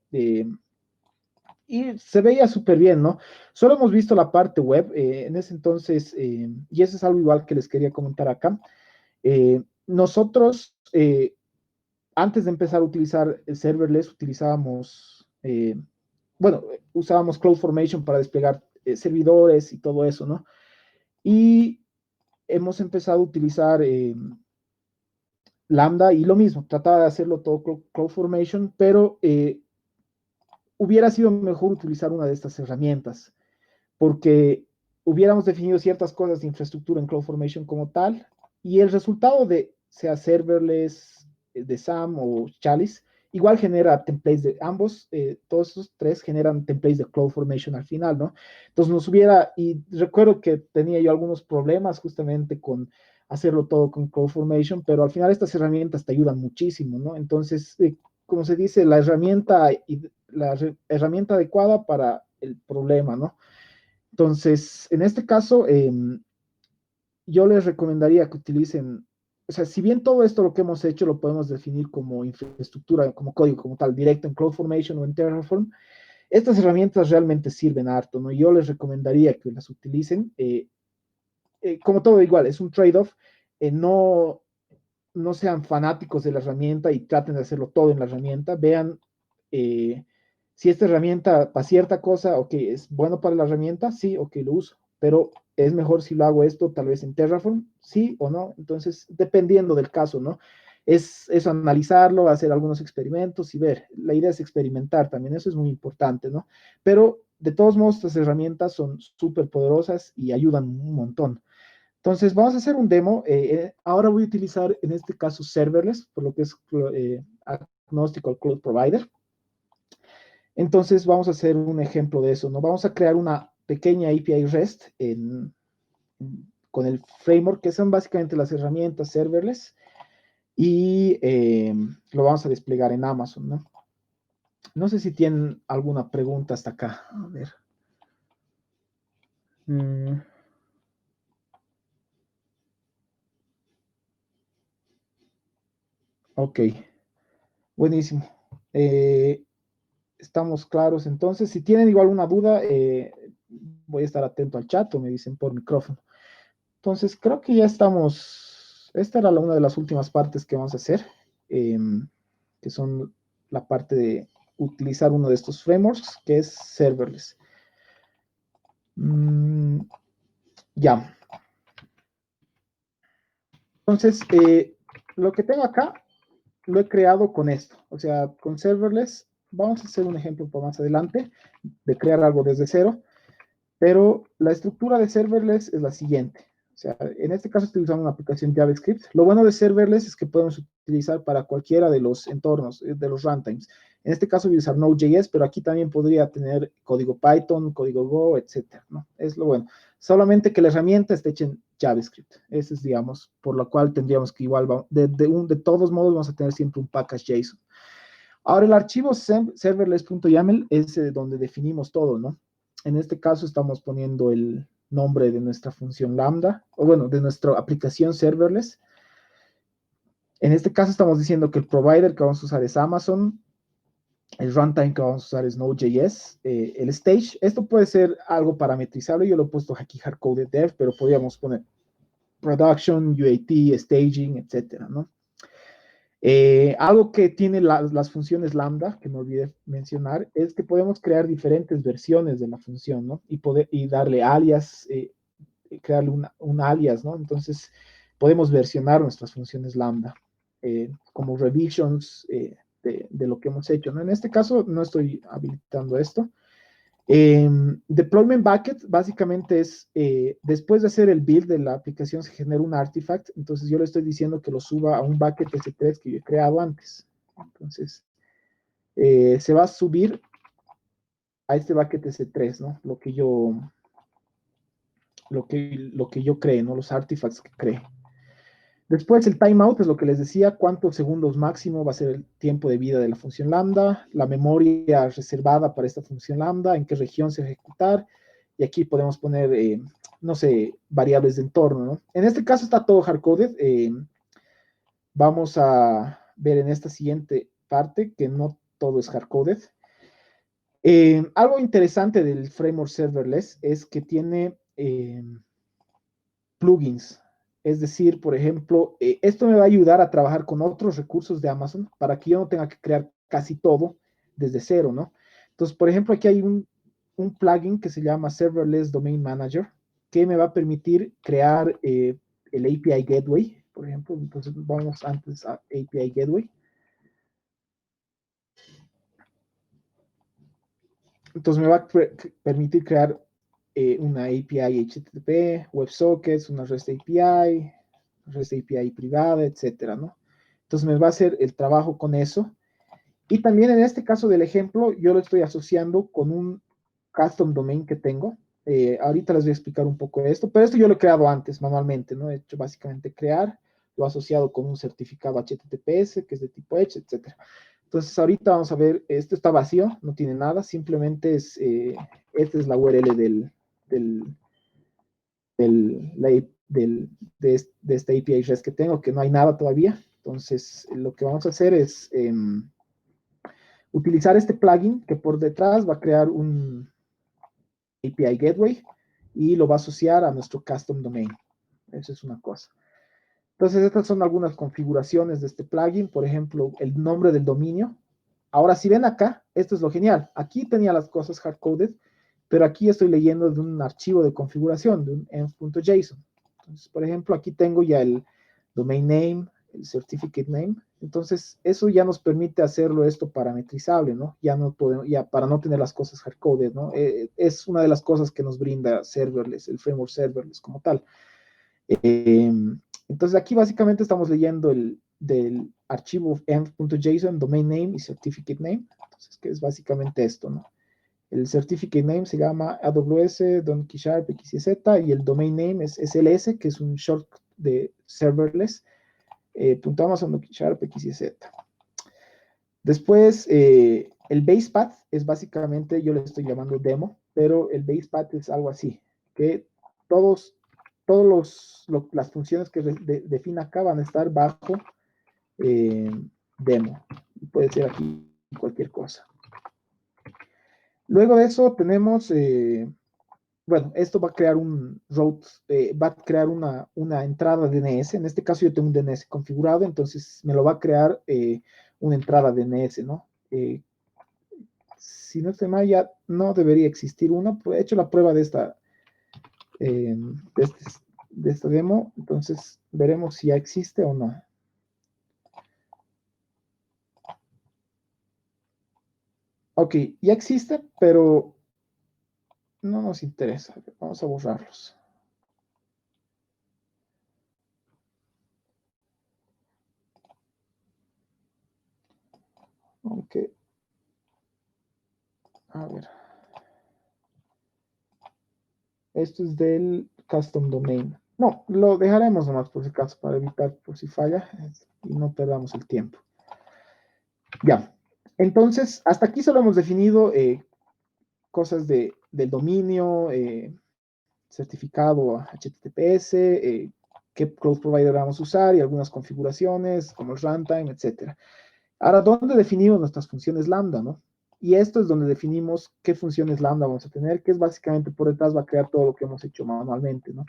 Y se veía súper bien, ¿no? Solo hemos visto la parte web en ese entonces, y eso es algo igual que les quería comentar acá. Nosotros, antes de empezar a utilizar el serverless, utilizábamos, bueno, usábamos CloudFormation para desplegar servidores y todo eso, ¿no? Y hemos empezado a utilizar Lambda y lo mismo, trataba de hacerlo todo CloudFormation, pero hubiera sido mejor utilizar una de estas herramientas, porque hubiéramos definido ciertas cosas de infraestructura en CloudFormation como tal, y el resultado de, sea serverless, de SAM o Chalice, igual genera templates de ambos, todos esos tres generan templates de CloudFormation al final, ¿no? Entonces nos hubiera, y recuerdo que tenía yo algunos problemas justamente con hacerlo todo con CloudFormation, pero al final estas herramientas te ayudan muchísimo, ¿no? Entonces, como se dice, la herramienta adecuada para el problema, ¿no? Entonces, en este caso, yo les recomendaría que utilicen, o sea, si bien todo esto lo que hemos hecho lo podemos definir como infraestructura, como código, como tal, directo en CloudFormation o en Terraform, estas herramientas realmente sirven harto, ¿no? Yo les recomendaría que las utilicen. Como todo igual, es un trade-off. No, no sean fanáticos de la herramienta y traten de hacerlo todo en la herramienta. Vean eh, si esta herramienta para cierta cosa, ok, es bueno para la herramienta, sí, ok, lo uso, pero es mejor si lo hago esto tal vez en Terraform, sí o no. Entonces, dependiendo del caso, ¿no? Es analizarlo, hacer algunos experimentos y ver. La idea es experimentar también, eso es muy importante, ¿no? Pero de todos modos, estas herramientas son súper poderosas y ayudan un montón. Entonces, vamos a hacer un demo. Ahora voy a utilizar, en este caso, serverless, por lo que es agnóstico al cloud provider. Entonces, vamos a hacer un ejemplo de eso, ¿no? Vamos a crear una pequeña API REST con el framework, que son básicamente las herramientas serverless, y lo vamos a desplegar en Amazon, ¿no? No sé si tienen alguna pregunta hasta acá. A ver. Ok, buenísimo. Estamos claros entonces. Si tienen igual una duda, voy a estar atento al chat o me dicen por micrófono. Entonces, creo que ya estamos. Esta era una de las últimas partes que vamos a hacer, eh, que son la parte de utilizar uno de estos frameworks, que es serverless. Ya. Entonces, lo que tengo acá lo he creado con esto, o sea, con serverless. Vamos a hacer un ejemplo por más adelante de crear algo desde cero. Pero la estructura de serverless es la siguiente. O sea, en este caso estoy usando una aplicación JavaScript. Lo bueno de serverless es que podemos utilizar para cualquiera de los entornos, de los runtimes. En este caso voy a usar Node.js, pero aquí también podría tener código Python, código Go, etcétera, ¿no? Es lo bueno. Solamente que la herramienta esté hecha en JavaScript. Ese es, digamos, por lo cual tendríamos que igual, de todos modos, vamos a tener siempre un package JSON. Ahora, el archivo serverless.yaml es donde definimos todo, ¿no? En este caso estamos poniendo el nombre de nuestra función lambda, o bueno, de nuestra aplicación serverless. En este caso estamos diciendo que el provider que vamos a usar es Amazon, el runtime que vamos a usar es Node.js, el stage, esto puede ser algo parametrizable, yo lo he puesto aquí hardcoded dev, pero podríamos poner production, UAT, staging, etcétera, ¿no? Algo que tiene las funciones lambda, que me olvidé mencionar, es que podemos crear diferentes versiones de la función, ¿no? Y darle alias, crearle un alias, ¿no? Entonces, podemos versionar nuestras funciones lambda como revisions de lo que hemos hecho, ¿no? En este caso, no estoy habilitando esto. Deployment bucket básicamente es, después de hacer el build de la aplicación se genera un artifact, entonces yo le estoy diciendo que lo suba a un bucket S3 que yo he creado antes. Entonces, se va a subir a este bucket S3, ¿no? Lo que yo cree, ¿no? Los artifacts que cree. Después el timeout es lo que les decía, cuántos segundos máximo va a ser el tiempo de vida de la función lambda, la memoria reservada para esta función lambda, en qué región se va a ejecutar, y aquí podemos poner, no sé, variables de entorno, ¿no? En este caso está todo hardcoded. vamos a ver en esta siguiente parte que no todo es hardcoded. Algo interesante del framework serverless es que tiene plugins. Es decir, por ejemplo, esto me va a ayudar a trabajar con otros recursos de Amazon para que yo no tenga que crear casi todo desde cero, ¿no? Entonces, por ejemplo, aquí hay un plugin que se llama Serverless Domain Manager que me va a permitir crear el API Gateway, por ejemplo. Entonces, vamos antes a API Gateway. Entonces, me va a permitir crear una API HTTP, WebSockets, una REST API privada, etcétera, ¿no? Entonces me va a hacer el trabajo con eso. Y también en este caso del ejemplo, yo lo estoy asociando con un custom domain que tengo. Ahorita les voy a explicar un poco de esto, pero esto yo lo he creado antes manualmente, ¿no? He hecho básicamente crear, lo he asociado con un certificado HTTPS que es de tipo Edge, etcétera. Entonces ahorita vamos a ver, esto está vacío, no tiene nada, simplemente es, esta es la URL del, de esta API REST que tengo, que no hay nada todavía. Entonces lo que vamos a hacer es utilizar este plugin que por detrás va a crear un API Gateway y lo va a asociar a nuestro custom domain. Eso es una cosa. Entonces, estas son algunas configuraciones de este plugin. Por ejemplo, el nombre del dominio. Ahora, si ven acá, esto es lo genial. Aquí tenía las cosas hardcoded, pero aquí estoy leyendo de un archivo de configuración, de un env.json. Entonces, por ejemplo, aquí tengo ya el domain name, el certificate name. Entonces, eso ya nos permite hacerlo esto parametrizable, ¿no? Ya no podemos, ya para no tener las cosas hardcoded, ¿no? Es una de las cosas que nos brinda serverless, el framework serverless como tal. Entonces aquí básicamente estamos leyendo del archivo env.json, domain name y certificate name. Entonces, que es básicamente esto, ¿no? El certificate name se llama AWS Donkey Sharp XYZ y el domain name es SLS, que es un short de serverless, .amazon Donkey Sharp XYZ. Después, el base path es básicamente, yo le estoy llamando demo, pero el base path es algo así, que todas las funciones que define acá van a estar bajo demo. Puede ser aquí cualquier cosa. Luego de eso tenemos, bueno, esto va a crear un route, va a crear una entrada DNS. En este caso yo tengo un DNS configurado, entonces me lo va a crear una entrada DNS, ¿no? Si no estoy mal, ya no debería existir uno. He hecho la prueba de esta, de esta demo, entonces veremos si ya existe o no. Ok, ya existe, pero no nos interesa. Vamos a borrarlos. Ok. A ver. Esto es del custom domain. No, lo dejaremos nomás por si acaso para evitar por si falla y no perdamos el tiempo. Ya. Entonces, hasta aquí solo hemos definido cosas del dominio, certificado HTTPS, qué cloud provider vamos a usar y algunas configuraciones como el runtime, etc. Ahora, ¿dónde definimos nuestras funciones lambda, no? Y esto es donde definimos qué funciones lambda vamos a tener, que es básicamente por detrás va a crear todo lo que hemos hecho manualmente, ¿no?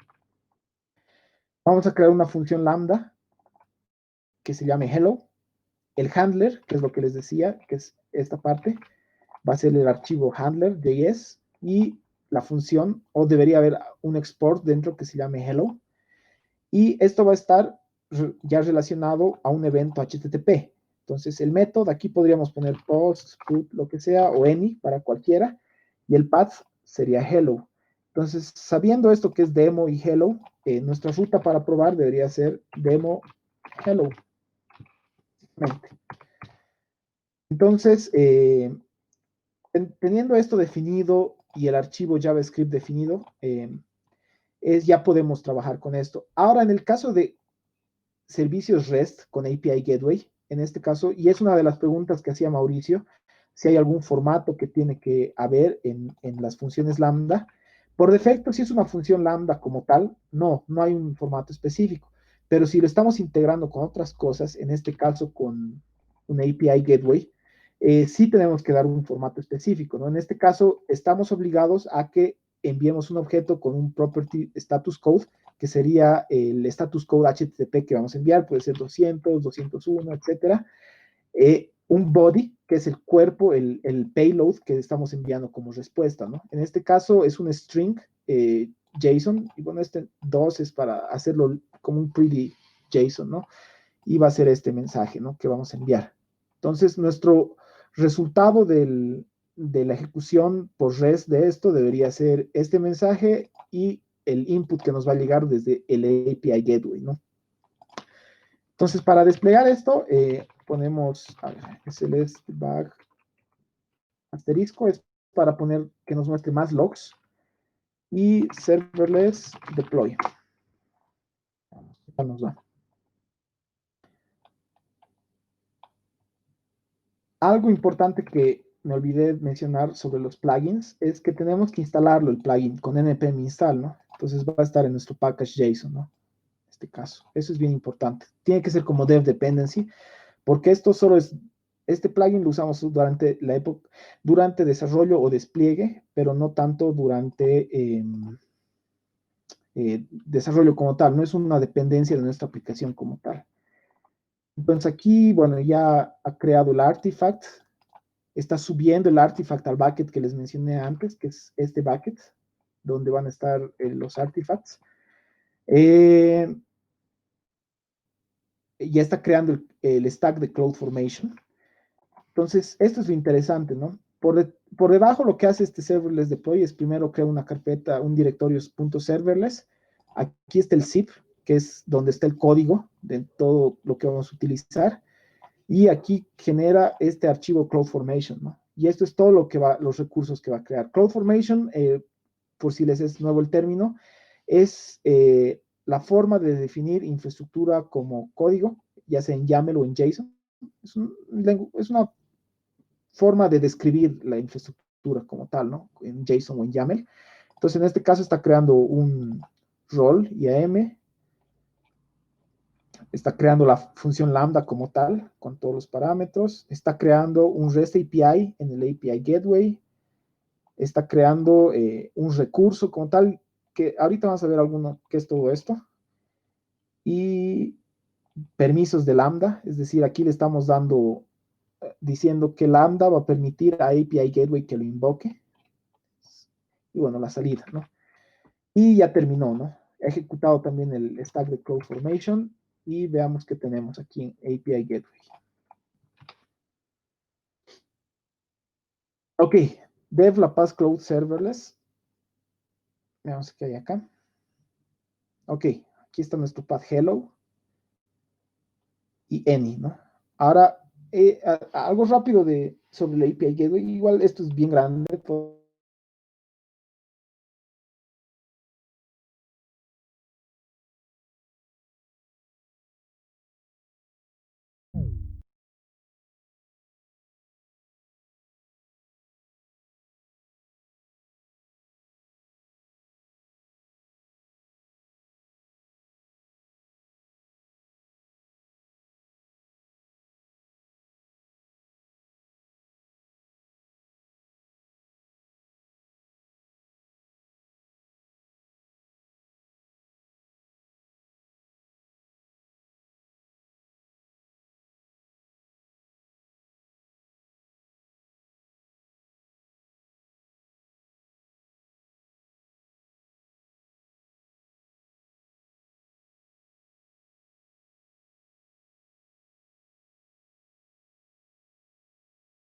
Vamos a crear una función lambda que se llame hello. El handler, que es lo que les decía, que es esta parte, va a ser el archivo handler.js y la función, o debería haber un export dentro que se llame hello. Y esto va a estar ya relacionado a un evento HTTP. Entonces, el método, aquí podríamos poner post, put, lo que sea, o any para cualquiera, y el path sería hello. Entonces, sabiendo esto que es demo y hello, nuestra ruta para probar debería ser demo hello. Entonces, teniendo esto definido y el archivo JavaScript definido, ya podemos trabajar con esto. Ahora, en el caso de servicios REST con API Gateway, en este caso, y es una de las preguntas que hacía Mauricio, si hay algún formato que tiene que haber en las funciones lambda. Por defecto, si es una función lambda como tal, no hay un formato específico. Pero si lo estamos integrando con otras cosas, en este caso con un API Gateway, sí tenemos que dar un formato específico, ¿no? En este caso, estamos obligados a que enviemos un objeto con un property status code, que sería el status code HTTP que vamos a enviar, puede ser 200, 201, etcétera. Un body, que es el cuerpo, el payload que estamos enviando como respuesta, ¿no? En este caso es un string JSON, y bueno, este 2 es para hacerlo como un pretty JSON, ¿no? Y va a ser este mensaje, ¿no? Que vamos a enviar. Entonces, nuestro resultado de la ejecución por REST de esto debería ser este mensaje y el input que nos va a llegar desde el API Gateway, ¿no? Entonces, para desplegar esto, ponemos, a ver, SLS debug asterisco, es para poner que nos muestre más logs, y serverless deploy. Ya nos va. Algo importante que me olvidé mencionar sobre los plugins es que tenemos que instalarlo, el plugin, con npm install, ¿no? Entonces va a estar en nuestro package JSON, ¿no? En este caso. Eso es bien importante. Tiene que ser como dev dependency, porque esto solo es, este plugin lo usamos durante la época, durante desarrollo o despliegue, pero no tanto durante desarrollo como tal, no es una dependencia de nuestra aplicación como tal. Entonces aquí, bueno, ya ha creado el artifact, está subiendo el artifact al bucket que les mencioné antes, que es este bucket, donde van a estar los artifacts. Ya está creando el stack de CloudFormation. Entonces, esto es lo interesante, ¿no? Por debajo lo que hace este serverless deploy es primero crea una carpeta, un directorio .serverless. Aquí está el zip, que es donde está el código de todo lo que vamos a utilizar. Y aquí genera este archivo CloudFormation, ¿no? Y esto es todo lo que va, los recursos que va a crear. CloudFormation, por si les es nuevo el término, es la forma de definir infraestructura como código, ya sea en YAML o en JSON. Es una forma de describir la infraestructura como tal, ¿no? En JSON o en YAML. Entonces, en este caso está creando un rol IAM, está creando la función lambda como tal, con todos los parámetros, está creando un REST API en el API Gateway, está creando un recurso como tal, que ahorita vamos a ver alguno qué es todo esto, y permisos de lambda, es decir, aquí le estamos dando, diciendo que lambda va a permitir a API Gateway que lo invoque, y bueno, la salida, ¿no? Y ya terminó, ¿no? He ejecutado también el stack de CloudFormation, y veamos qué tenemos aquí en API Gateway. Ok, Dev La Paz Cloud Serverless. Veamos qué hay acá. Ok, aquí está nuestro path hello y any, ¿no? Ahora, algo rápido sobre la API Gateway. Igual esto es bien grande,